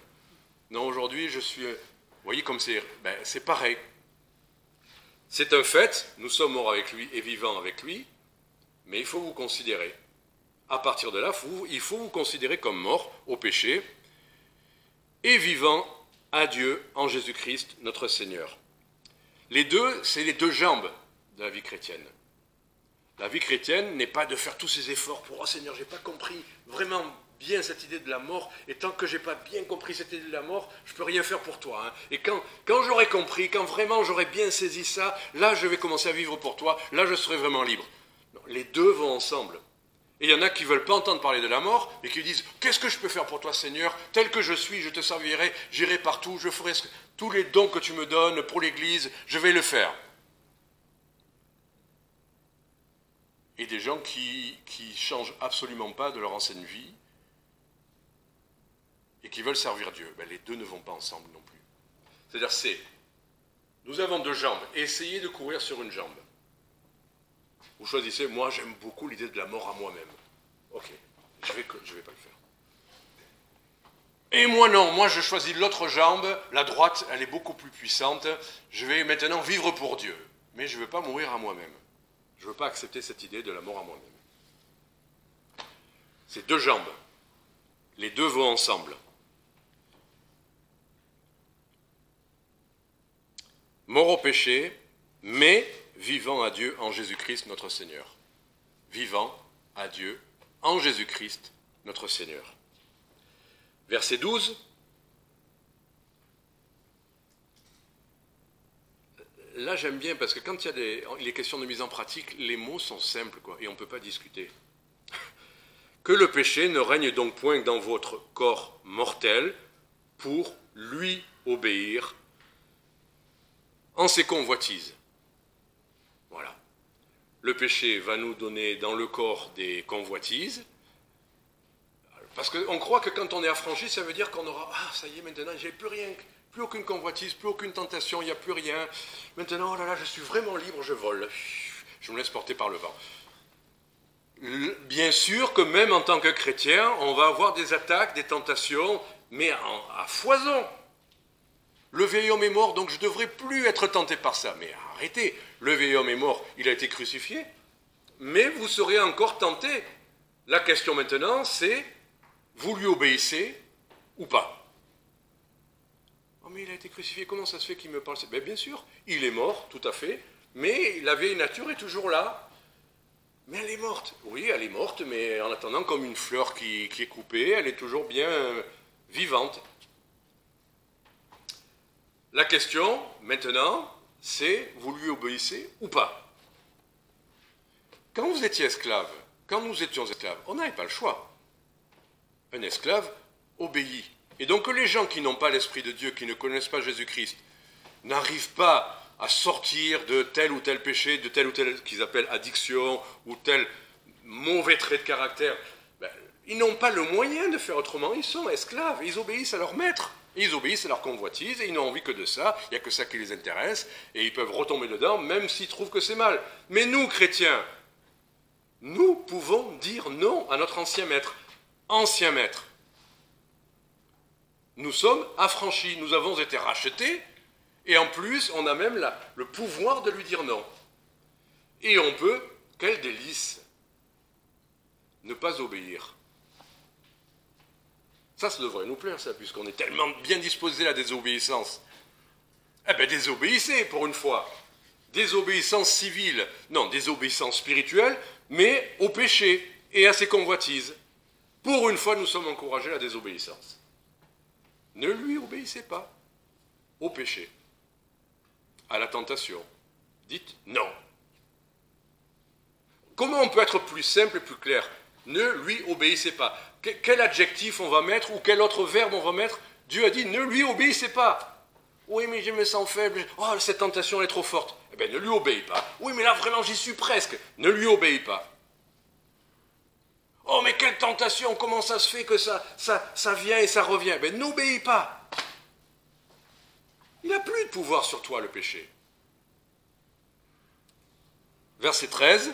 Non, aujourd'hui, je suis... » Vous voyez comme c'est pareil. C'est un fait, nous sommes morts avec lui et vivants avec lui, mais il faut vous considérer. À partir de là, il faut vous considérer comme mort au péché et vivant à Dieu en Jésus-Christ, notre Seigneur. Les deux, c'est les deux jambes de la vie chrétienne. La vie chrétienne n'est pas de faire tous ces efforts pour « Oh Seigneur, je n'ai pas compris vraiment bien cette idée de la mort, et tant que je n'ai pas bien compris cette idée de la mort, je ne peux rien faire pour toi. Hein. Et quand j'aurai compris, quand vraiment j'aurai bien saisi ça, là je vais commencer à vivre pour toi, là je serai vraiment libre. » Non, les deux vont ensemble. Et il y en a qui ne veulent pas entendre parler de la mort, et qui disent « Qu'est-ce que je peux faire pour toi, Seigneur? Tel que je suis, je te servirai, j'irai partout, je ferai tous les dons que tu me donnes pour l'Église, je vais le faire. » Et des gens qui changent absolument pas de leur ancienne vie et qui veulent servir Dieu. Les deux ne vont pas ensemble non plus. C'est-à-dire nous avons deux jambes, essayez de courir sur une jambe. Vous choisissez, moi j'aime beaucoup l'idée de la mort à moi-même. Ok, je vais pas le faire. Et moi non, moi je choisis l'autre jambe, la droite, elle est beaucoup plus puissante, je vais maintenant vivre pour Dieu, mais je ne veux pas mourir à moi-même. Je ne veux pas accepter cette idée de la mort à moi-même. C'est deux jambes. Les deux vont ensemble. Mort au péché, mais vivant à Dieu en Jésus-Christ notre Seigneur. Vivant à Dieu en Jésus-Christ notre Seigneur. Verset 12. Là, j'aime bien, parce que quand il y a questions de mise en pratique, les mots sont simples, et on ne peut pas discuter. Que le péché ne règne donc point dans votre corps mortel pour lui obéir en ses convoitises. Voilà. Le péché va nous donner dans le corps des convoitises, parce qu'on croit que quand on est affranchi, ça veut dire qu'on aura « Ah, ça y est, maintenant, j'ai plus rien ». Plus aucune convoitise, plus aucune tentation, il n'y a plus rien. Maintenant, oh là là, je suis vraiment libre, je vole. Je me laisse porter par le vent. Bien sûr que même en tant que chrétien, on va avoir des attaques, des tentations, mais à foison. Le vieil homme est mort, donc je ne devrais plus être tenté par ça. Mais arrêtez, le vieil homme est mort, il a été crucifié, mais vous serez encore tenté. La question maintenant, c'est, vous lui obéissez ou pas ? Oh mais il a été crucifié, comment ça se fait qu'il me parle? Bien sûr, il est mort, tout à fait, mais la vieille nature est toujours là. Mais elle est morte. Oui, elle est morte, mais en attendant, comme une fleur qui est coupée, elle est toujours bien vivante. La question, maintenant, c'est, vous lui obéissez ou pas? Quand vous étiez esclave, quand nous étions esclaves, on n'avait pas le choix. Un esclave obéit. Et donc les gens qui n'ont pas l'Esprit de Dieu, qui ne connaissent pas Jésus-Christ, n'arrivent pas à sortir de tel ou tel péché, de tel ou tel qu'ils appellent addiction, ou tel mauvais trait de caractère, ils n'ont pas le moyen de faire autrement, ils sont esclaves, ils obéissent à leur maître, ils obéissent à leur convoitise, et ils n'ont envie que de ça, il n'y a que ça qui les intéresse, et ils peuvent retomber dedans, même s'ils trouvent que c'est mal. Mais nous, chrétiens, nous pouvons dire non à notre ancien maître. Nous sommes affranchis, nous avons été rachetés, et en plus, on a même le pouvoir de lui dire non. Et on peut, quel délice, ne pas obéir. Ça devrait nous plaire, ça, puisqu'on est tellement bien disposé à la désobéissance. Eh bien, désobéissez, pour une fois. désobéissance civile, non, désobéissance spirituelle, mais au péché et à ses convoitises. Pour une fois, nous sommes encouragés à la désobéissance. Ne lui obéissez pas au péché, à la tentation. Dites non. Comment on peut être plus simple et plus clair? Ne lui obéissez pas. Quel adjectif on va mettre ou quel autre verbe on va mettre? Dieu a dit ne lui obéissez pas. Oui, mais je me sens faible. Oh, cette tentation est trop forte. Eh bien, ne lui obéis pas. Oui, mais là, vraiment, j'y suis presque. Ne lui obéis pas. Oh, mais quelle tentation! Comment ça se fait que ça vient et ça revient? Ben, n'obéis pas. Il n'a plus de pouvoir sur toi, le péché. Verset 13.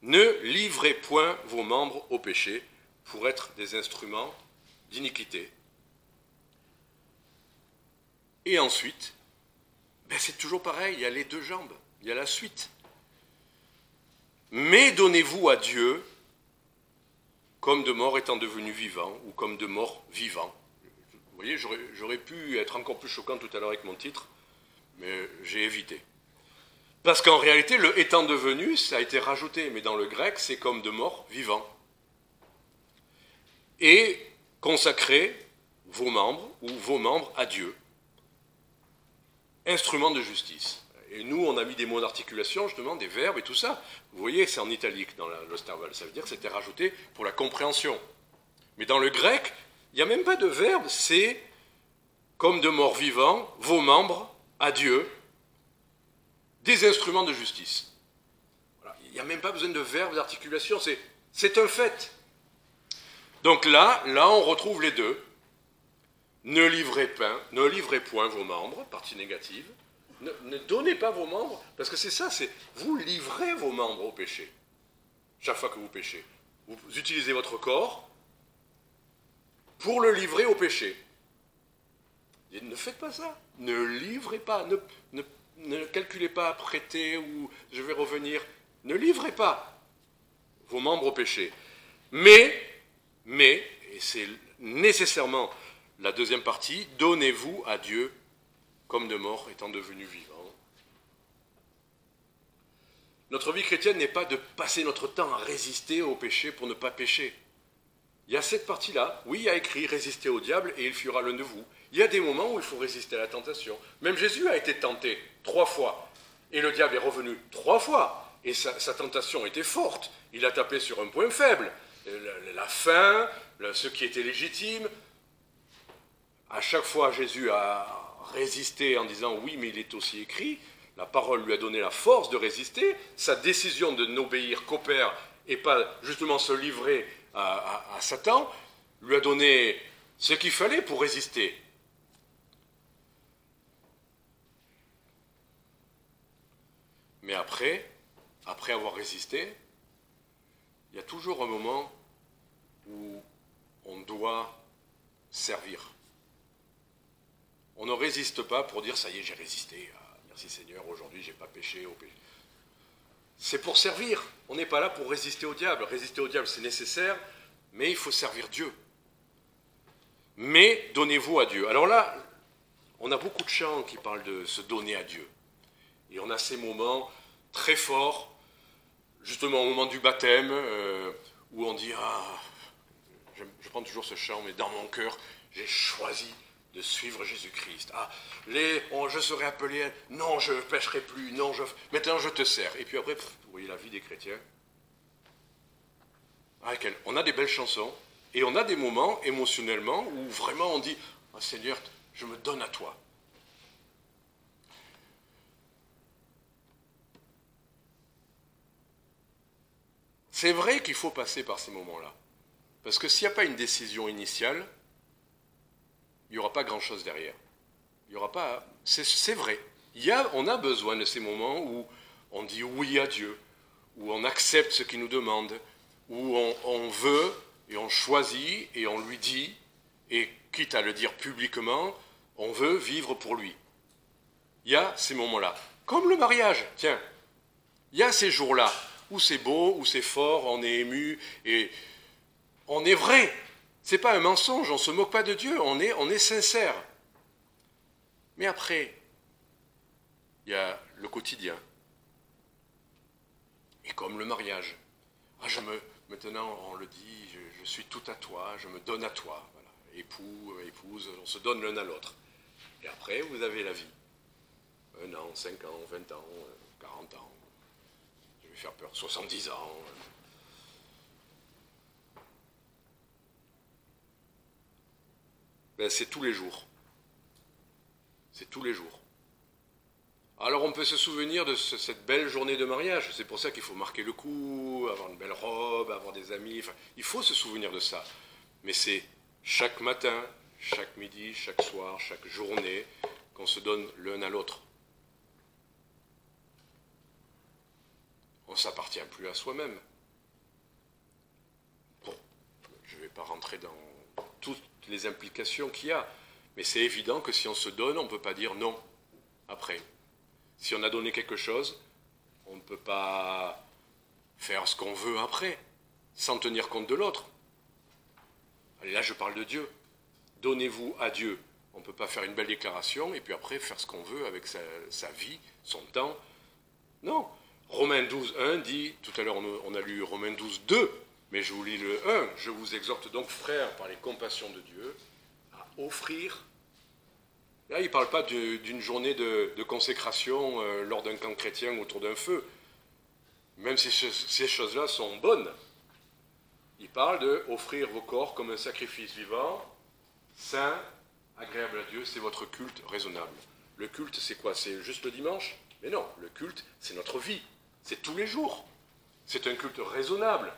Ne livrez point vos membres au péché pour être des instruments d'iniquité. Et ensuite, ben c'est toujours pareil, il y a les deux jambes, il y a la suite. Mais donnez-vous à Dieu comme de mort étant devenu vivant, ou comme de mort vivant. Vous voyez, j'aurais pu être encore plus choquant tout à l'heure avec mon titre, mais j'ai évité. Parce qu'en réalité, le étant devenu, ça a été rajouté, mais dans le grec, c'est comme de mort vivant. Et consacrez vos membres à Dieu. Instrument de justice. Et nous, on a mis des mots d'articulation, justement, des verbes et tout ça. Vous voyez, c'est en italique dans l'Osterwald. Ça veut dire que c'était rajouté pour la compréhension. Mais dans le grec, il n'y a même pas de verbe, c'est comme de morts vivants, vos membres à Dieu, des instruments de justice. Voilà. Il n'y a même pas besoin de verbe d'articulation, c'est un fait. Donc là, on retrouve les deux. Ne livrez point vos membres, partie négative. Ne donnez pas vos membres, parce que c'est ça, vous livrez vos membres au péché. Chaque fois que vous péchez. Vous utilisez votre corps pour le livrer au péché. Et ne faites pas ça. Ne livrez pas. Ne calculez pas, prêtez ou je vais revenir. Ne livrez pas vos membres au péché. Mais, et c'est nécessairement la deuxième partie, donnez-vous à Dieu comme de mort étant devenu vivant. Notre vie chrétienne n'est pas de passer notre temps à résister au péché pour ne pas pécher. Il y a cette partie-là, oui, il y a écrit « Résistez au diable et il fuira l'un de vous ». Il y a des moments où il faut résister à la tentation. Même Jésus a été tenté 3 fois. Et le diable est revenu 3 fois. Et sa tentation était forte. Il a tapé sur un point faible. La faim, ce qui était légitime. À chaque fois, Jésus a résisté en disant « Oui, mais il est aussi écrit ». La parole lui a donné la force de résister. Sa décision de n'obéir qu'au Père et pas justement se livrer à Satan lui a donné ce qu'il fallait pour résister. Mais après avoir résisté, il y a toujours un moment où on doit servir. On ne résiste pas pour dire « ça y est, j'ai résisté, merci Seigneur, aujourd'hui j'ai pas péché au péché ». C'est pour servir, on n'est pas là pour résister au diable. Résister au diable c'est nécessaire, mais il faut servir Dieu. Mais donnez-vous à Dieu. Alors là, on a beaucoup de chants qui parlent de se donner à Dieu. Et on a ces moments très forts, justement au moment du baptême, où on dit « Ah, je prends toujours ce chant, mais dans mon cœur, j'ai choisi de suivre Jésus-Christ. Ah, je serai appelé, non, je ne pécherai plus, non, maintenant je te sers. » Et puis après, vous voyez la vie des chrétiens. On a des belles chansons, et on a des moments émotionnellement où vraiment on dit « Ah, Seigneur, je me donne à toi. » C'est vrai qu'il faut passer par ces moments-là. Parce que s'il n'y a pas une décision initiale, il n'y aura pas grand-chose derrière. Il y aura pas. C'est vrai. On a besoin de ces moments où on dit oui à Dieu, où on accepte ce qu'il nous demande, où on veut et on choisit et on lui dit, et quitte à le dire publiquement, on veut vivre pour lui. Il y a ces moments-là. Comme le mariage, tiens. Il y a ces jours-là où c'est beau, où c'est fort, on est ému, et on est vrai. Ce n'est pas un mensonge, on ne se moque pas de Dieu, on est sincère. Mais après, il y a le quotidien. Et comme le mariage. Maintenant, on le dit, je suis tout à toi, je me donne à toi. Voilà. Époux, épouse, on se donne l'un à l'autre. Et après, vous avez la vie. 1 an, 5 ans, 20 ans, 40 ans. Je vais faire peur, 70 ans. Ben, c'est tous les jours. C'est tous les jours. Alors on peut se souvenir de cette belle journée de mariage. C'est pour ça qu'il faut marquer le coup, avoir une belle robe, avoir des amis. Enfin, il faut se souvenir de ça. Mais c'est chaque matin, chaque midi, chaque soir, chaque journée qu'on se donne l'un à l'autre. On ne s'appartient plus à soi-même. Bon, je ne vais pas rentrer dans toutes les implications qu'il y a, mais c'est évident que si on se donne, on ne peut pas dire non après. Si on a donné quelque chose, on ne peut pas faire ce qu'on veut après, sans tenir compte de l'autre. Allez, là je parle de Dieu. Donnez-vous à Dieu. On ne peut pas faire une belle déclaration et puis après faire ce qu'on veut avec sa vie, son temps. Non. Romains 12, 1 dit, tout à l'heure on a lu Romains 12, 2, mais je vous lis le 1. Je vous exhorte donc, frères, par les compassions de Dieu, à offrir. Là, il ne parle pas d'une journée de consécration lors d'un camp chrétien autour d'un feu, même si ces choses-là sont bonnes. Il parle d'offrir vos corps comme un sacrifice vivant, saint, agréable à Dieu, c'est votre culte raisonnable. Le culte, c'est quoi? C'est juste le dimanche? Mais non, le culte, c'est notre vie. C'est tous les jours. C'est un culte raisonnable.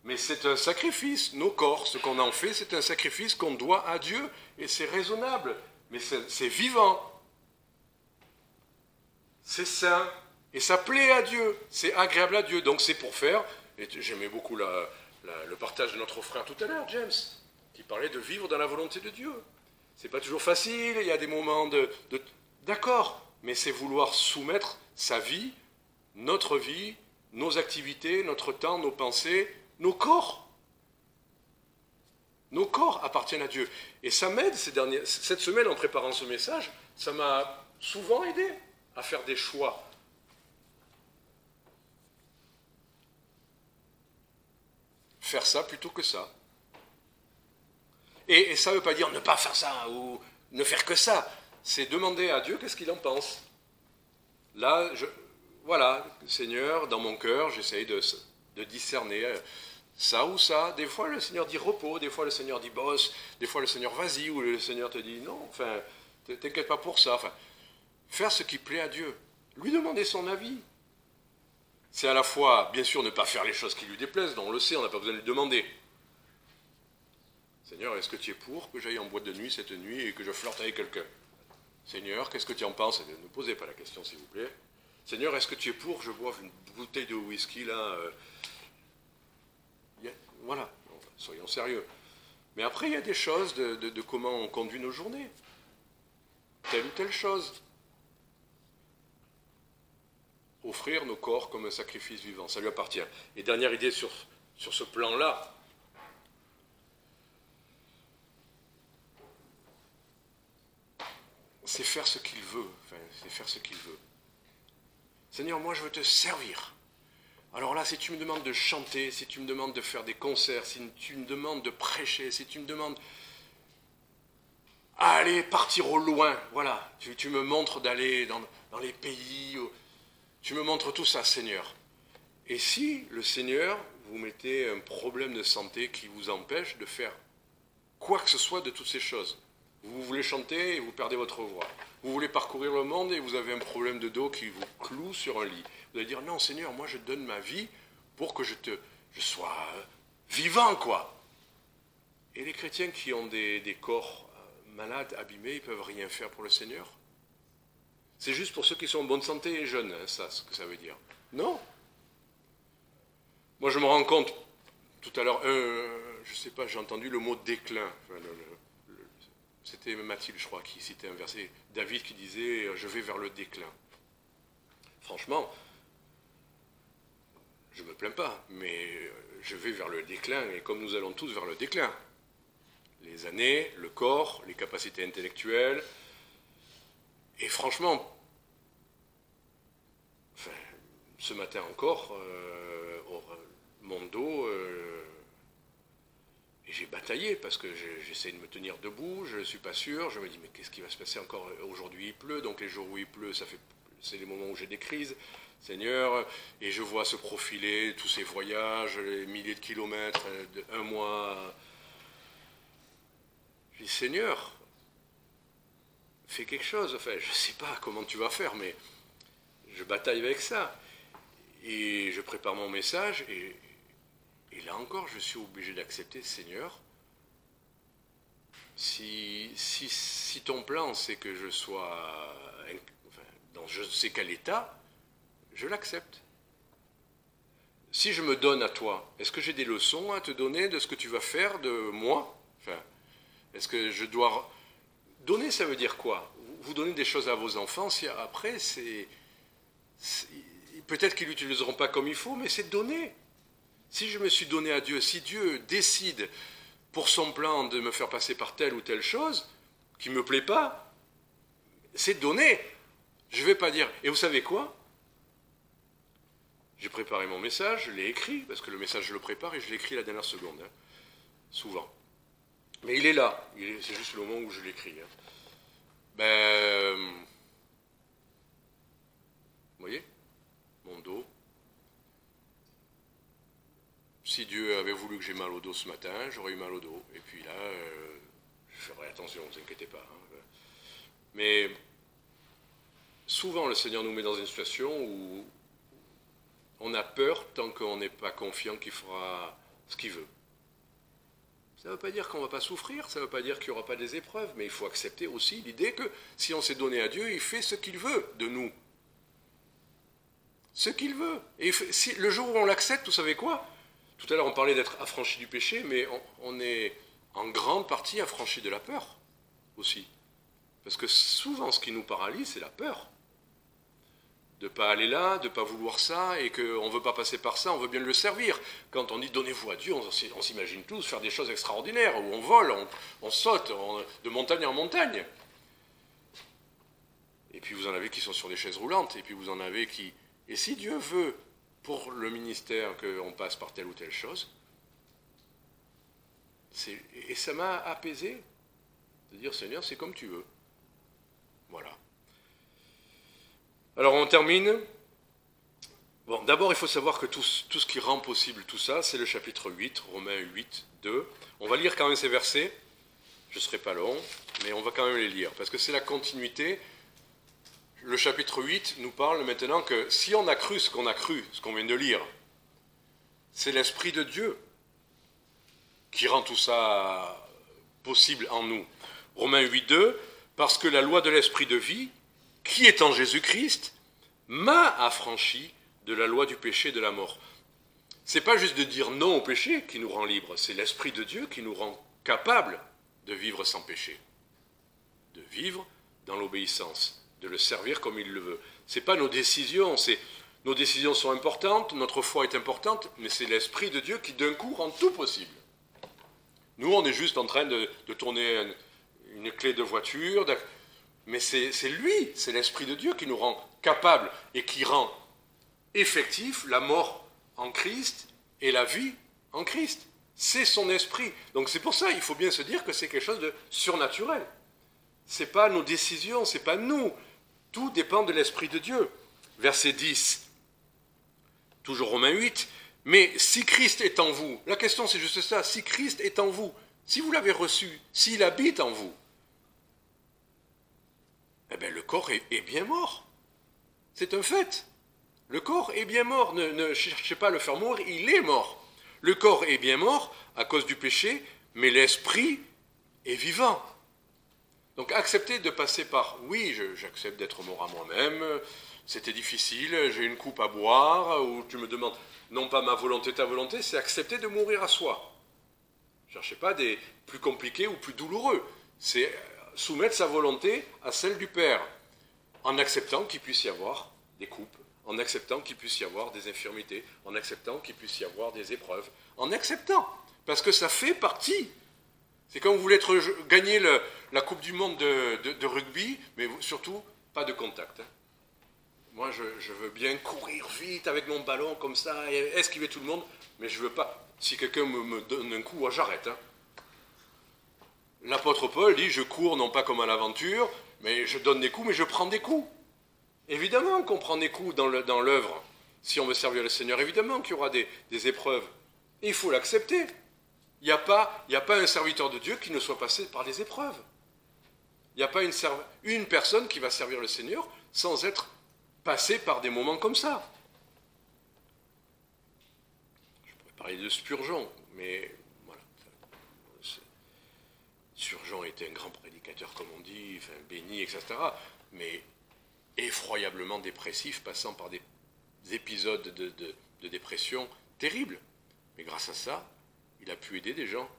Mais c'est un sacrifice. Nos corps, ce qu'on en fait, c'est un sacrifice qu'on doit à Dieu. Et c'est raisonnable. Mais c'est vivant. C'est saint. Et ça plaît à Dieu. C'est agréable à Dieu. Donc c'est pour faire. Et j'aimais beaucoup le partage de notre frère tout à l'heure, James, qui parlait de vivre dans la volonté de Dieu. C'est pas toujours facile. Il y a des moments d'accord. Mais c'est vouloir soumettre sa vie, notre vie, nos activités, notre temps, nos pensées, nos corps. Nos corps appartiennent à Dieu. Et ça m'aide cette semaine en préparant ce message, ça m'a souvent aidé à faire des choix. Faire ça plutôt que ça. Et ça ne veut pas dire ne pas faire ça ou ne faire que ça. C'est demander à Dieu qu'est-ce qu'il en pense. Là, voilà, Seigneur, dans mon cœur, j'essaye de discerner ça ou ça. Des fois, le Seigneur dit repos, des fois, le Seigneur dit bosse, des fois, le Seigneur vas-y, ou le Seigneur te dit non, enfin, t'inquiète pas pour ça. Enfin, faire ce qui plaît à Dieu. Lui demander son avis. C'est à la fois, bien sûr, ne pas faire les choses qui lui déplaisent, dont on le sait, on n'a pas besoin de lui demander. Seigneur, est-ce que tu es pour que j'aille en boîte de nuit cette nuit et que je flirte avec quelqu'un? Seigneur, qu'est-ce que tu en penses? Ne posez pas la question, s'il vous plaît. Seigneur, est-ce que tu es pour que je boive une bouteille de whisky, là Voilà, soyons sérieux. Mais après, il y a des choses de comment on conduit nos journées. Telle ou telle chose. Offrir nos corps comme un sacrifice vivant, ça lui appartient. Et dernière idée sur ce plan-là, c'est faire ce qu'il veut. Enfin, c'est faire ce qu'il veut. Seigneur, moi je veux te servir. Alors là, si tu me demandes de chanter, si tu me demandes de faire des concerts, si tu me demandes de prêcher, si tu me demandes aller partir au loin, voilà, tu me montres d'aller dans les pays, tu me montres tout ça, Seigneur. Et si le Seigneur, vous mettez un problème de santé qui vous empêche de faire quoi que ce soit de toutes ces choses, vous voulez chanter et vous perdez votre voix. Vous voulez parcourir le monde et vous avez un problème de dos qui vous cloue sur un lit. Vous allez dire, non Seigneur, moi je donne ma vie pour que je sois vivant, quoi. Et les chrétiens qui ont des corps malades, abîmés, ils ne peuvent rien faire pour le Seigneur. C'est juste pour ceux qui sont en bonne santé et jeunes, hein, ça, ce que ça veut dire. Non. Moi je me rends compte, tout à l'heure, je ne sais pas, j'ai entendu le mot déclin. Enfin, c'était Mathilde, je crois, qui citait un verset. David qui disait « Je vais vers le déclin ». Franchement, je ne me plains pas, mais je vais vers le déclin, et comme nous allons tous vers le déclin. Les années, le corps, les capacités intellectuelles. Et franchement, ce matin encore, mon dos, et j'ai bataillé parce que j'essaie de me tenir debout, je ne suis pas sûr, je me dis mais qu'est-ce qui va se passer encore aujourd'hui, il pleut, donc les jours où il pleut, c'est les moments où j'ai des crises, Seigneur, et je vois se profiler tous ces voyages, les milliers de kilomètres, un mois. Je dis Seigneur, fais quelque chose, enfin je ne sais pas comment tu vas faire, mais je bataille avec ça. Et je prépare mon message, et là encore, je suis obligé d'accepter, Seigneur, si ton plan, c'est que je sois dans je ne sais quel état, je l'accepte. Si je me donne à toi, est-ce que j'ai des leçons à te donner de ce que tu vas faire de moi? Enfin, est-ce que je dois... Donner, ça veut dire quoi? Vous donnez des choses à vos enfants, si après, peut-être qu'ils ne l'utiliseront pas comme il faut, mais c'est donner. Si je me suis donné à Dieu, si Dieu décide pour son plan de me faire passer par telle ou telle chose qui ne me plaît pas, c'est donner. Je ne vais pas dire, et vous savez quoi? J'ai préparé mon message, je l'ai écrit, parce que le message je le prépare et je l'écris la dernière seconde, hein, souvent. Mais il est là, c'est juste le moment où je l'écris. Hein. Vous voyez, mon dos. Si Dieu avait voulu que j'ai mal au dos ce matin, j'aurais eu mal au dos. Et puis là, je ferai attention, ne vous inquiétez pas. Hein. Mais souvent, le Seigneur nous met dans une situation où on a peur tant qu'on n'est pas confiant qu'il fera ce qu'il veut. Ça ne veut pas dire qu'on ne va pas souffrir, ça ne veut pas dire qu'il n'y aura pas des épreuves, mais il faut accepter aussi l'idée que si on s'est donné à Dieu, il fait ce qu'il veut de nous. Ce qu'il veut. Et le jour où on l'accepte, vous savez quoi? Tout à l'heure, on parlait d'être affranchi du péché, mais on est en grande partie affranchi de la peur aussi. Parce que souvent, ce qui nous paralyse, c'est la peur. De ne pas aller là, de ne pas vouloir ça, et qu'on ne veut pas passer par ça, on veut bien le servir. Quand on dit donnez-vous à Dieu, on s'imagine tous faire des choses extraordinaires, où on vole, on saute de montagne en montagne. Et puis vous en avez qui sont sur des chaises roulantes, et puis vous en avez qui... Et si Dieu veut, pour le ministère, qu'on passe par telle ou telle chose, et ça m'a apaisé, de dire Seigneur, c'est comme tu veux. Voilà. Alors on termine. Bon, d'abord il faut savoir que tout ce qui rend possible tout ça, c'est le chapitre 8, Romains 8, 2. On va lire quand même ces versets, je ne serai pas long, mais on va quand même les lire, parce que c'est la continuité. Le chapitre 8 nous parle maintenant que si on a cru ce qu'on a cru, ce qu'on vient de lire, c'est l'Esprit de Dieu qui rend tout ça possible en nous. Romains 8, 2, parce que la loi de l'Esprit de vie, qui est en Jésus-Christ, m'a affranchi de la loi du péché et de la mort. C'est pas juste de dire non au péché qui nous rend libres, c'est l'Esprit de Dieu qui nous rend capables de vivre sans péché, de vivre dans l'obéissance, de le servir comme il le veut. C'est pas nos décisions, nos décisions sont importantes, notre foi est importante, mais c'est l'Esprit de Dieu qui d'un coup rend tout possible. Nous, on est juste en train de tourner une clé de voiture, mais c'est lui, c'est l'Esprit de Dieu qui nous rend capables et qui rend effectif la mort en Christ et la vie en Christ. C'est son Esprit. Donc c'est pour ça, il faut bien se dire que c'est quelque chose de surnaturel. Ce n'est pas nos décisions, ce n'est pas nous. Tout dépend de l'Esprit de Dieu. Verset 10, toujours Romains 8, mais si Christ est en vous, la question c'est juste ça, si Christ est en vous, si vous l'avez reçu, s'il habite en vous, eh bien le corps est bien mort. C'est un fait. Le corps est bien mort. Ne cherchez pas à le faire mourir, il est mort. Le corps est bien mort à cause du péché, mais l'esprit est vivant. Donc acceptez de passer par, oui, j'accepte d'être mort à moi-même, c'était difficile, j'ai une coupe à boire, ou tu me demandes, non pas ma volonté, ta volonté, c'est accepter de mourir à soi. Ne cherchez pas des plus compliqués ou plus douloureux. C'est soumettre sa volonté à celle du Père, en acceptant qu'il puisse y avoir des coupes, en acceptant qu'il puisse y avoir des infirmités, en acceptant qu'il puisse y avoir des épreuves, en acceptant, parce que ça fait partie. C'est comme vous voulez gagner la Coupe du Monde de rugby, mais surtout, pas de contact. Hein. Moi, je veux bien courir vite avec mon ballon comme ça, et esquiver tout le monde, mais je veux pas. Si quelqu'un me donne un coup, moi, j'arrête. Hein. L'apôtre Paul dit, je cours non pas comme à l'aventure, mais je donne des coups, mais je prends des coups. Évidemment qu'on prend des coups dans l'œuvre. Si on veut servir le Seigneur, évidemment qu'il y aura des épreuves. Et il faut l'accepter. Il n'y a pas un serviteur de Dieu qui ne soit passé par des épreuves. Il n'y a pas une personne qui va servir le Seigneur sans être passé par des moments comme ça. Je pourrais parler de Spurgeon, mais voilà. Spurgeon était un grand prédicateur, comme on dit, enfin, béni, etc. Mais effroyablement dépressif, passant par des épisodes de dépression terribles. Mais grâce à ça, il a pu aider des gens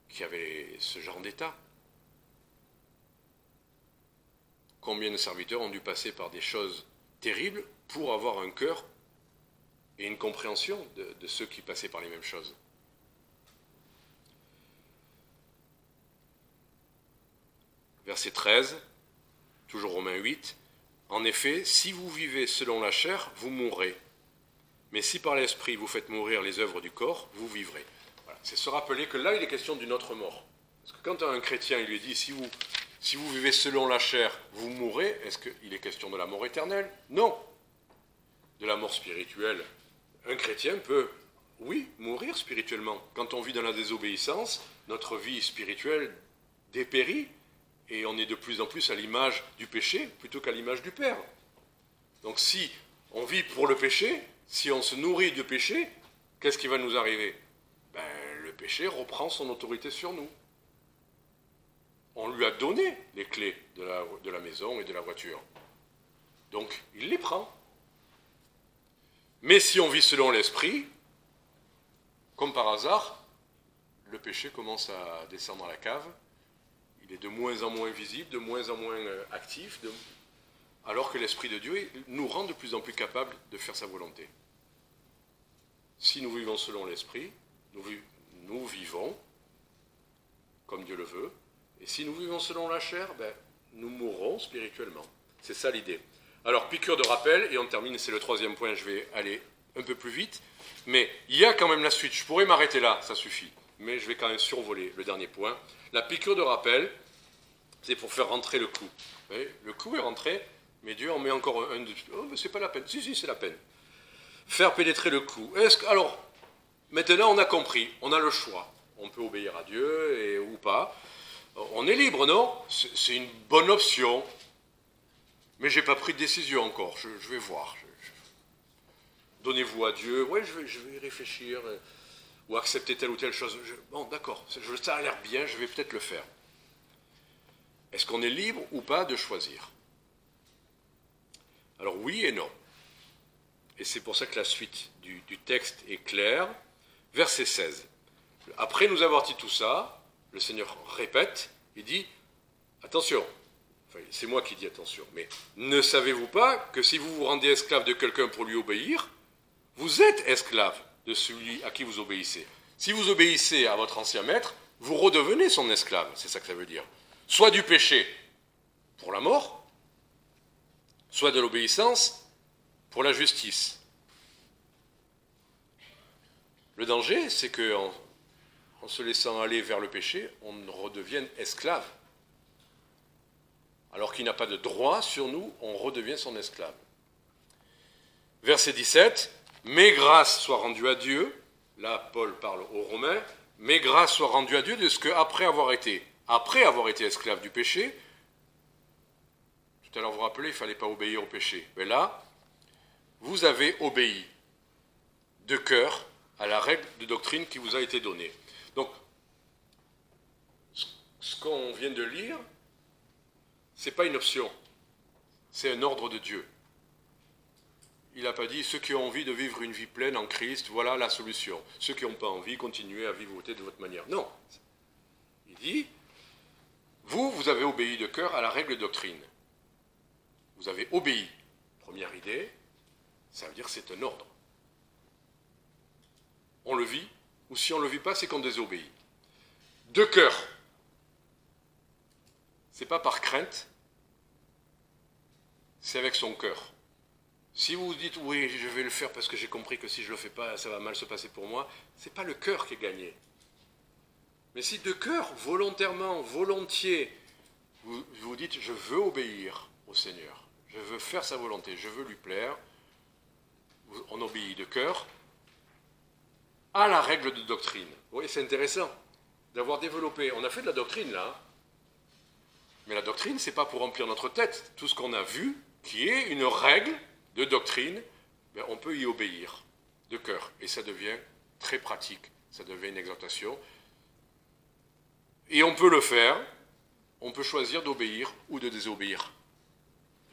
qui avaient ce genre d'état. Combien de serviteurs ont dû passer par des choses terribles pour avoir un cœur et une compréhension de ceux qui passaient par les mêmes choses. Verset 13, toujours Romains 8, « En effet, si vous vivez selon la chair, vous mourrez. Mais si par l'esprit vous faites mourir les œuvres du corps, vous vivrez. » Voilà. C'est se rappeler que là, il est question d'une autre mort. Parce que quand un chrétien, il lui dit, si vous vivez selon la chair, vous mourrez, est-ce qu'il est question de la mort éternelle? Non. De la mort spirituelle. Un chrétien peut, oui, mourir spirituellement. Quand on vit dans la désobéissance, notre vie spirituelle dépérit, et on est de plus en plus à l'image du péché, plutôt qu'à l'image du Père. Donc si on vit pour le péché, si on se nourrit du péché, qu'est-ce qui va nous arriver? Le péché reprend son autorité sur nous. On lui a donné les clés de la maison et de la voiture. Donc, il les prend. Mais si on vit selon l'esprit, comme par hasard, le péché commence à descendre à la cave. Il est de moins en moins visible, de moins en moins actif, alors que l'Esprit de Dieu nous rend de plus en plus capables de faire sa volonté. Si nous vivons selon l'Esprit, nous vivons comme Dieu le veut. Et si nous vivons selon la chair, nous mourrons spirituellement. C'est ça l'idée. Alors, piqûre de rappel, et on termine, c'est le troisième point, je vais aller un peu plus vite. Mais il y a quand même la suite, je pourrais m'arrêter là, ça suffit. Mais je vais quand même survoler le dernier point. La piqûre de rappel, c'est pour faire rentrer le clou. Vous voyez, le clou est rentré, mais Dieu en met encore un dessus. Oh, mais c'est pas la peine. Si, c'est la peine. Faire pénétrer le clou. Alors, maintenant on a compris, on a le choix. On peut obéir à Dieu ou pas. On est libre, non? C'est une bonne option. Mais je n'ai pas pris de décision encore. Je vais voir. Donnez-vous à Dieu. Oui, je vais y réfléchir. Ou accepter telle ou telle chose. Bon, d'accord, ça a l'air bien, je vais peut-être le faire. Est-ce qu'on est libre ou pas de choisir? Alors oui et non. Et c'est pour ça que la suite du texte est claire. Verset 16. Après nous avoir dit tout ça, le Seigneur répète, il dit, attention, enfin, c'est moi qui dis attention, mais ne savez-vous pas que si vous vous rendez esclave de quelqu'un pour lui obéir, vous êtes esclave de celui à qui vous obéissez. Si vous obéissez à votre ancien maître, vous redevenez son esclave, c'est ça que ça veut dire. Soit du péché pour la mort, soit de l'obéissance pour la justice. Le danger, c'est qu'en se laissant aller vers le péché, on redevienne esclave. Alors qu'il n'a pas de droit sur nous, on redevient son esclave. Verset 17, « Mais grâce soit rendue à Dieu », là Paul parle aux Romains, « Mais grâce soit rendue à Dieu de ce qu'après avoir été esclave du péché », tout à l'heure vous vous rappelez, il ne fallait pas obéir au péché, mais là, vous avez obéi de cœur à la règle de doctrine qui vous a été donnée. Donc, ce qu'on vient de lire, ce n'est pas une option, c'est un ordre de Dieu. Il n'a pas dit, ceux qui ont envie de vivre une vie pleine en Christ, voilà la solution. Ceux qui n'ont pas envie, continuez à vivre de votre manière. Non. Il dit, vous avez obéi de cœur à la règle de doctrine. Vous avez obéi. Première idée, ça veut dire que c'est un ordre. On le vit, ou si on ne le vit pas, c'est qu'on désobéit. De cœur. Ce n'est pas par crainte, c'est avec son cœur. Si vous vous dites, oui, je vais le faire parce que j'ai compris que si je ne le fais pas, ça va mal se passer pour moi, ce n'est pas le cœur qui est gagné. Mais si de cœur, volontairement, volontiers, vous vous dites, je veux obéir au Seigneur, je veux faire sa volonté, je veux lui plaire, on obéit de cœur à la règle de doctrine. Vous voyez, c'est intéressant d'avoir développé, on a fait de la doctrine là, mais la doctrine, ce n'est pas pour remplir notre tête. Tout ce qu'on a vu, qui est une règle de doctrine, ben on peut y obéir de cœur. Et ça devient très pratique, ça devient une exhortation. Et on peut le faire, on peut choisir d'obéir ou de désobéir.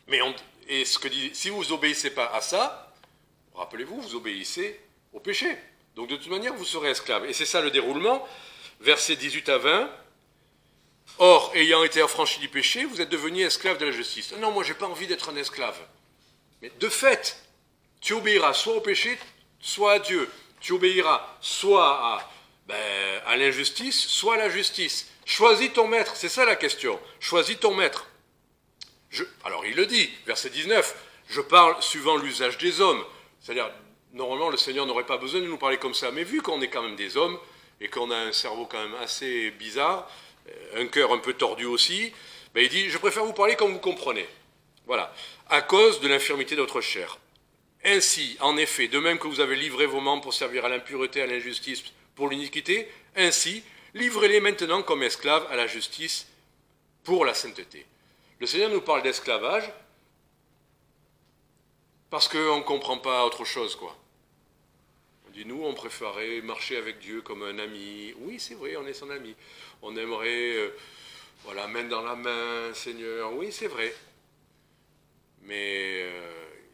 Mais si vous n'obéissez pas à ça, rappelez-vous, vous obéissez au péché. Donc de toute manière, vous serez esclave. Et c'est ça le déroulement, versets 18 à 20. Or, ayant été affranchi du péché, vous êtes devenus esclaves de la justice. Non, moi, je n'ai pas envie d'être un esclave. Mais de fait, tu obéiras soit au péché, soit à Dieu. Tu obéiras soit à l'injustice, soit à la justice. Choisis ton maître, c'est ça la question. Choisis ton maître. Alors, il le dit, verset 19, je parle suivant l'usage des hommes. C'est-à-dire, normalement, le Seigneur n'aurait pas besoin de nous parler comme ça. Mais vu qu'on est quand même des hommes, et qu'on a un cerveau quand même assez bizarre, un cœur un peu tordu aussi, ben il dit, je préfère vous parler comme vous comprenez. Voilà. À cause de l'infirmité de votre chair. Ainsi, en effet, de même que vous avez livré vos membres pour servir à l'impureté, à l'injustice, pour l'iniquité, ainsi, livrez-les maintenant comme esclaves à la justice pour la sainteté. Le Seigneur nous parle d'esclavage parce qu'on ne comprend pas autre chose, quoi. On dit, nous, on préférerait marcher avec Dieu comme un ami. Oui, c'est vrai, on est son ami. On aimerait, voilà, main dans la main, Seigneur. Oui, c'est vrai. Mais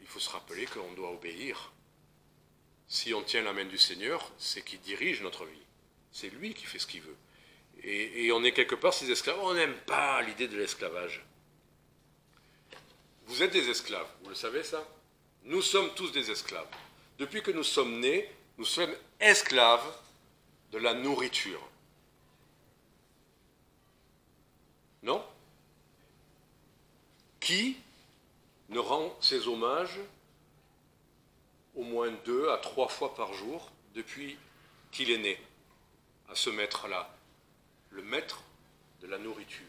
il faut se rappeler qu'on doit obéir. Si on tient la main du Seigneur, c'est qu'il dirige notre vie. C'est lui qui fait ce qu'il veut. Et on est quelque part ces esclaves. On n'aime pas l'idée de l'esclavage. Vous êtes des esclaves, vous le savez ça? Nous sommes tous des esclaves. Depuis que nous sommes nés, nous sommes esclaves de la nourriture. Non? Qui ne rend ses hommages au moins 2 à 3 fois par jour depuis qu'il est né à ce maître-là, le maître de la nourriture,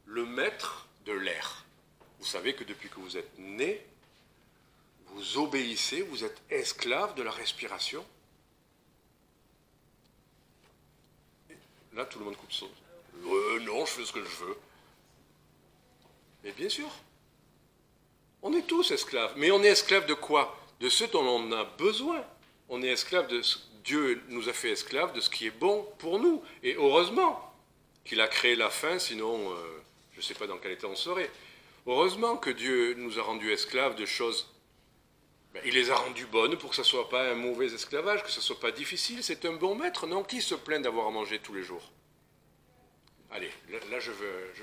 le maître de l'air. Vous savez que depuis que vous êtes né, vous obéissez, vous êtes esclave de la respiration. Là, tout le monde coupe son. Non, je fais ce que je veux. Mais bien sûr, on est tous esclaves. Mais on est esclaves de quoi? De ce dont on a besoin. On est esclaves de ce... Dieu nous a fait esclaves de ce qui est bon pour nous. Et heureusement qu'il a créé la faim, sinon je ne sais pas dans quel état on serait. Heureusement que Dieu nous a rendus esclaves de choses. Il les a rendues bonnes pour que ce ne soit pas un mauvais esclavage, que ce ne soit pas difficile. C'est un bon maître, non? Qui se plaint d'avoir à manger tous les jours? Allez, là je veux...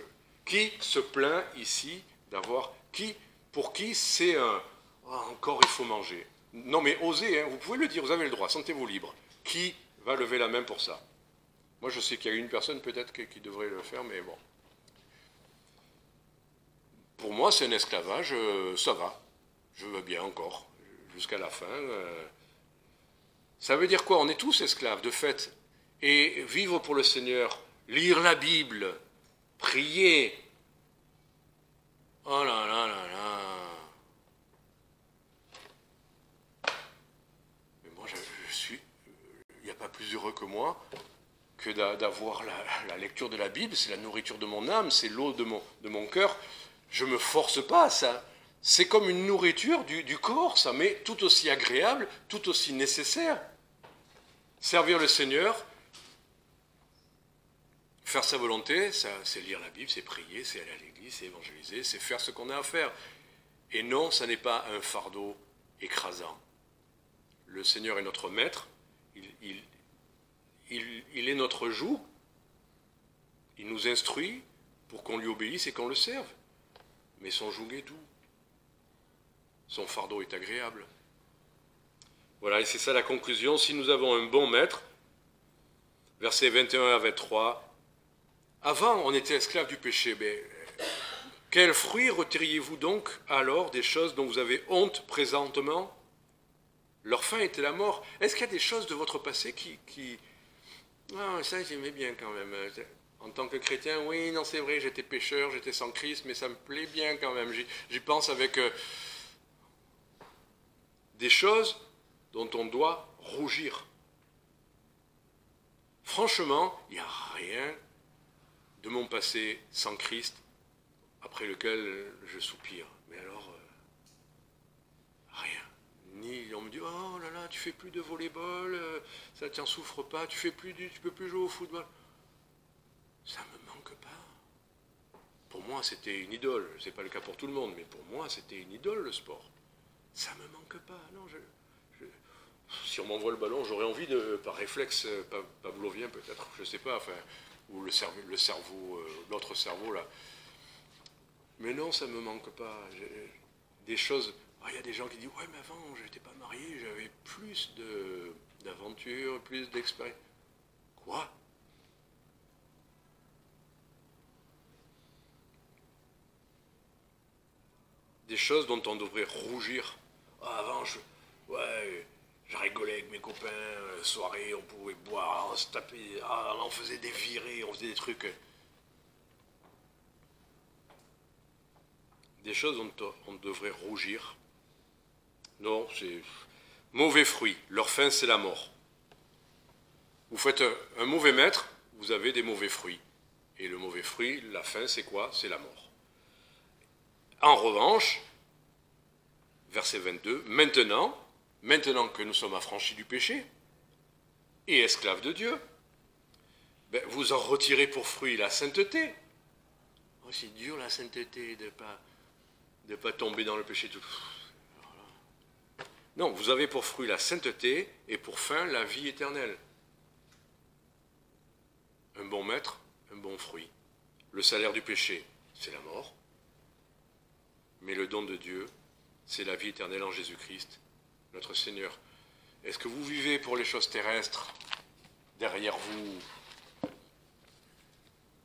Qui se plaint ici d'avoir... Pour qui c'est un... Oh, encore il faut manger. Non mais osez, hein, vous pouvez le dire, vous avez le droit, sentez-vous libre. Qui va lever la main pour ça? Moi je sais qu'il y a une personne peut-être qui devrait le faire, mais bon. Pour moi c'est un esclavage, ça va. Je veux bien encore, jusqu'à la fin. Ça veut dire quoi? On est tous esclaves, de fait. Et vivre pour le Seigneur, lire la Bible, prier. Oh là là là là. Mais moi, je suis... Il n'y a pas plus heureux que moi que d'avoir la lecture de la Bible. C'est la nourriture de mon âme, c'est l'eau de mon cœur. Je ne me force pas, ça. C'est comme une nourriture du corps, ça, mais tout aussi agréable, tout aussi nécessaire. Servir le Seigneur, faire sa volonté, c'est lire la Bible, c'est prier, c'est aller à l'église, c'est évangéliser, c'est faire ce qu'on a à faire. Et non, ça n'est pas un fardeau écrasant. Le Seigneur est notre maître, il est notre joug, il nous instruit pour qu'on lui obéisse et qu'on le serve. Mais son joug est doux. Son fardeau est agréable. Voilà, et c'est ça la conclusion. Si nous avons un bon maître, versets 21 à 23, avant on était esclaves du péché, mais Quels fruits retiriez-vous donc alors des choses dont vous avez honte présentement? Leur fin était la mort. Est-ce qu'il y a des choses de votre passé qui... Ah, ça j'aimais bien quand même. En tant que chrétien, oui, non c'est vrai, j'étais pécheur, j'étais sans Christ, mais ça me plaît bien quand même. J'y pense avec des choses dont on doit rougir. Franchement, il n'y a rien de mon passé sans Christ après lequel je soupire. Mais alors, rien. Ni on me dit, oh là là, tu fais plus de volleyball, ça t'en souffre pas, tu peux plus jouer au football. Ça me manque pas. Pour moi, c'était une idole. C'est pas le cas pour tout le monde, mais pour moi, c'était une idole le sport. Ça me manque pas. Non, si on m'envoie le ballon, j'aurais envie de, par réflexe pavlovien peut-être, je sais pas, enfin, ou l'autre cerveau là. Mais non, ça me manque pas. Des choses. Il y a des gens qui disent ouais, mais avant, je n'étais pas marié, j'avais plus d'aventures, plus d'expérience. Quoi? Des choses dont on devrait rougir. Avant, je rigolais avec mes copains, soirée, on pouvait boire, on se tapait, on faisait des virées, on faisait des trucs. Des choses dont on devrait rougir. Non, c'est mauvais fruit. Leur fin, c'est la mort. Vous faites un mauvais maître, vous avez des mauvais fruits. Et le mauvais fruit, la fin, c'est quoi? C'est la mort. En revanche, verset 22, maintenant que nous sommes affranchis du péché et esclaves de Dieu, vous en retirez pour fruit la sainteté. Oh, c'est dur la sainteté de pas tomber dans le péché tout. Non, vous avez pour fruit la sainteté et pour fin la vie éternelle. Un bon maître, un bon fruit. Le salaire du péché, c'est la mort. Mais le don de Dieu, c'est la vie éternelle en Jésus-Christ, notre Seigneur. Est-ce que vous vivez pour les choses terrestres derrière vous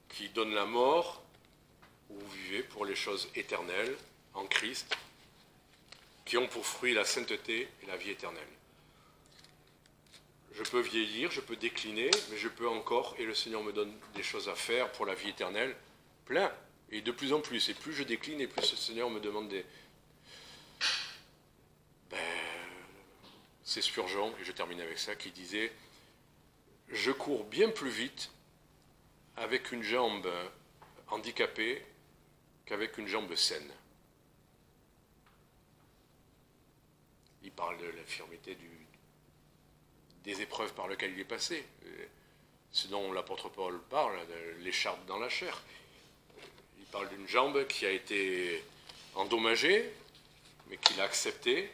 qui donnent la mort, ou vous vivez pour les choses éternelles en Christ qui ont pour fruit la sainteté et la vie éternelle? Je peux vieillir, je peux décliner, mais je peux encore, et le Seigneur me donne des choses à faire pour la vie éternelle, plein, et de plus en plus. Et plus je décline, et plus le Seigneur me demande des... C'est Spurgeon, et je termine avec ça, qui disait « Je cours bien plus vite avec une jambe handicapée qu'avec une jambe saine. » Il parle de l'infirmité des épreuves par lesquelles il est passé. Ce dont l'apôtre Paul parle, de l'écharpe dans la chair. Il parle d'une jambe qui a été endommagée, mais qu'il a acceptée.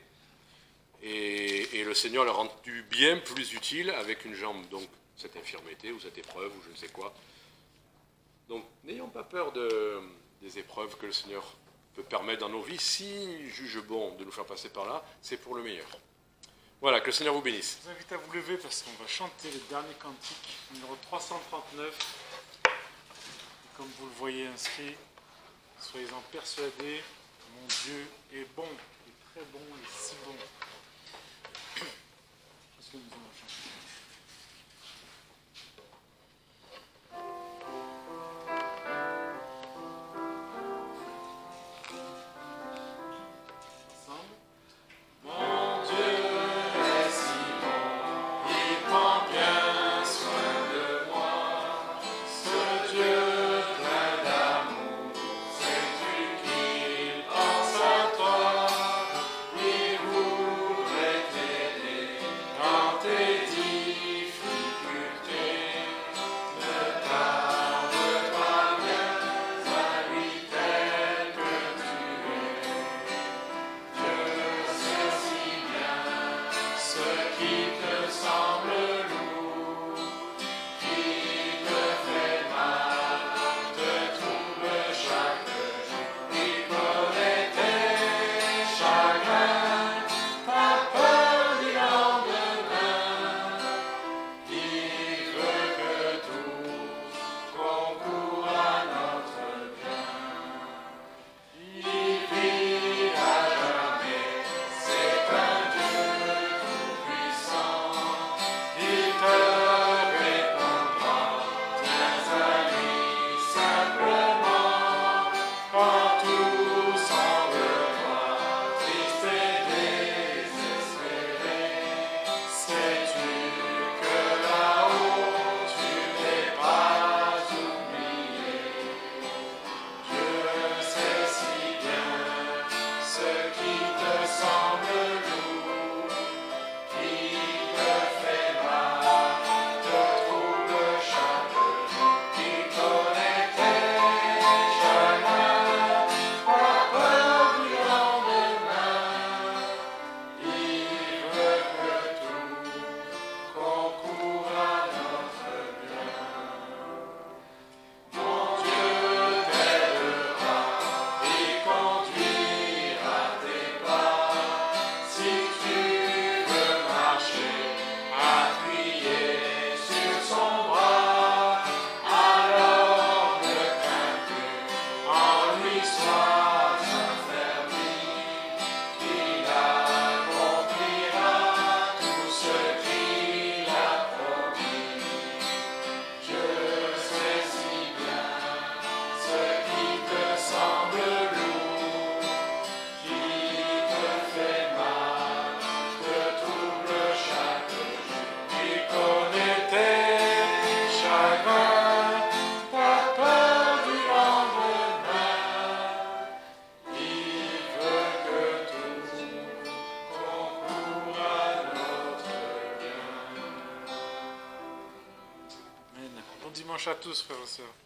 Et le Seigneur l'a rendu bien plus utile avec une jambe. Donc, cette infirmité ou cette épreuve ou je ne sais quoi. Donc, n'ayons pas peur des épreuves que le Seigneur peut permettre dans nos vies. S'il juge bon de nous faire passer par là, c'est pour le meilleur. Voilà, que le Seigneur vous bénisse. Je vous invite à vous lever parce qu'on va chanter le dernier cantique, numéro 339. Et comme vous le voyez inscrit, soyez-en persuadés, mon Dieu est bon, il est très bon, il est si bon. Qu'est-ce que nous allons chanter ? Toi, Dimanche à tous, frères et sœurs.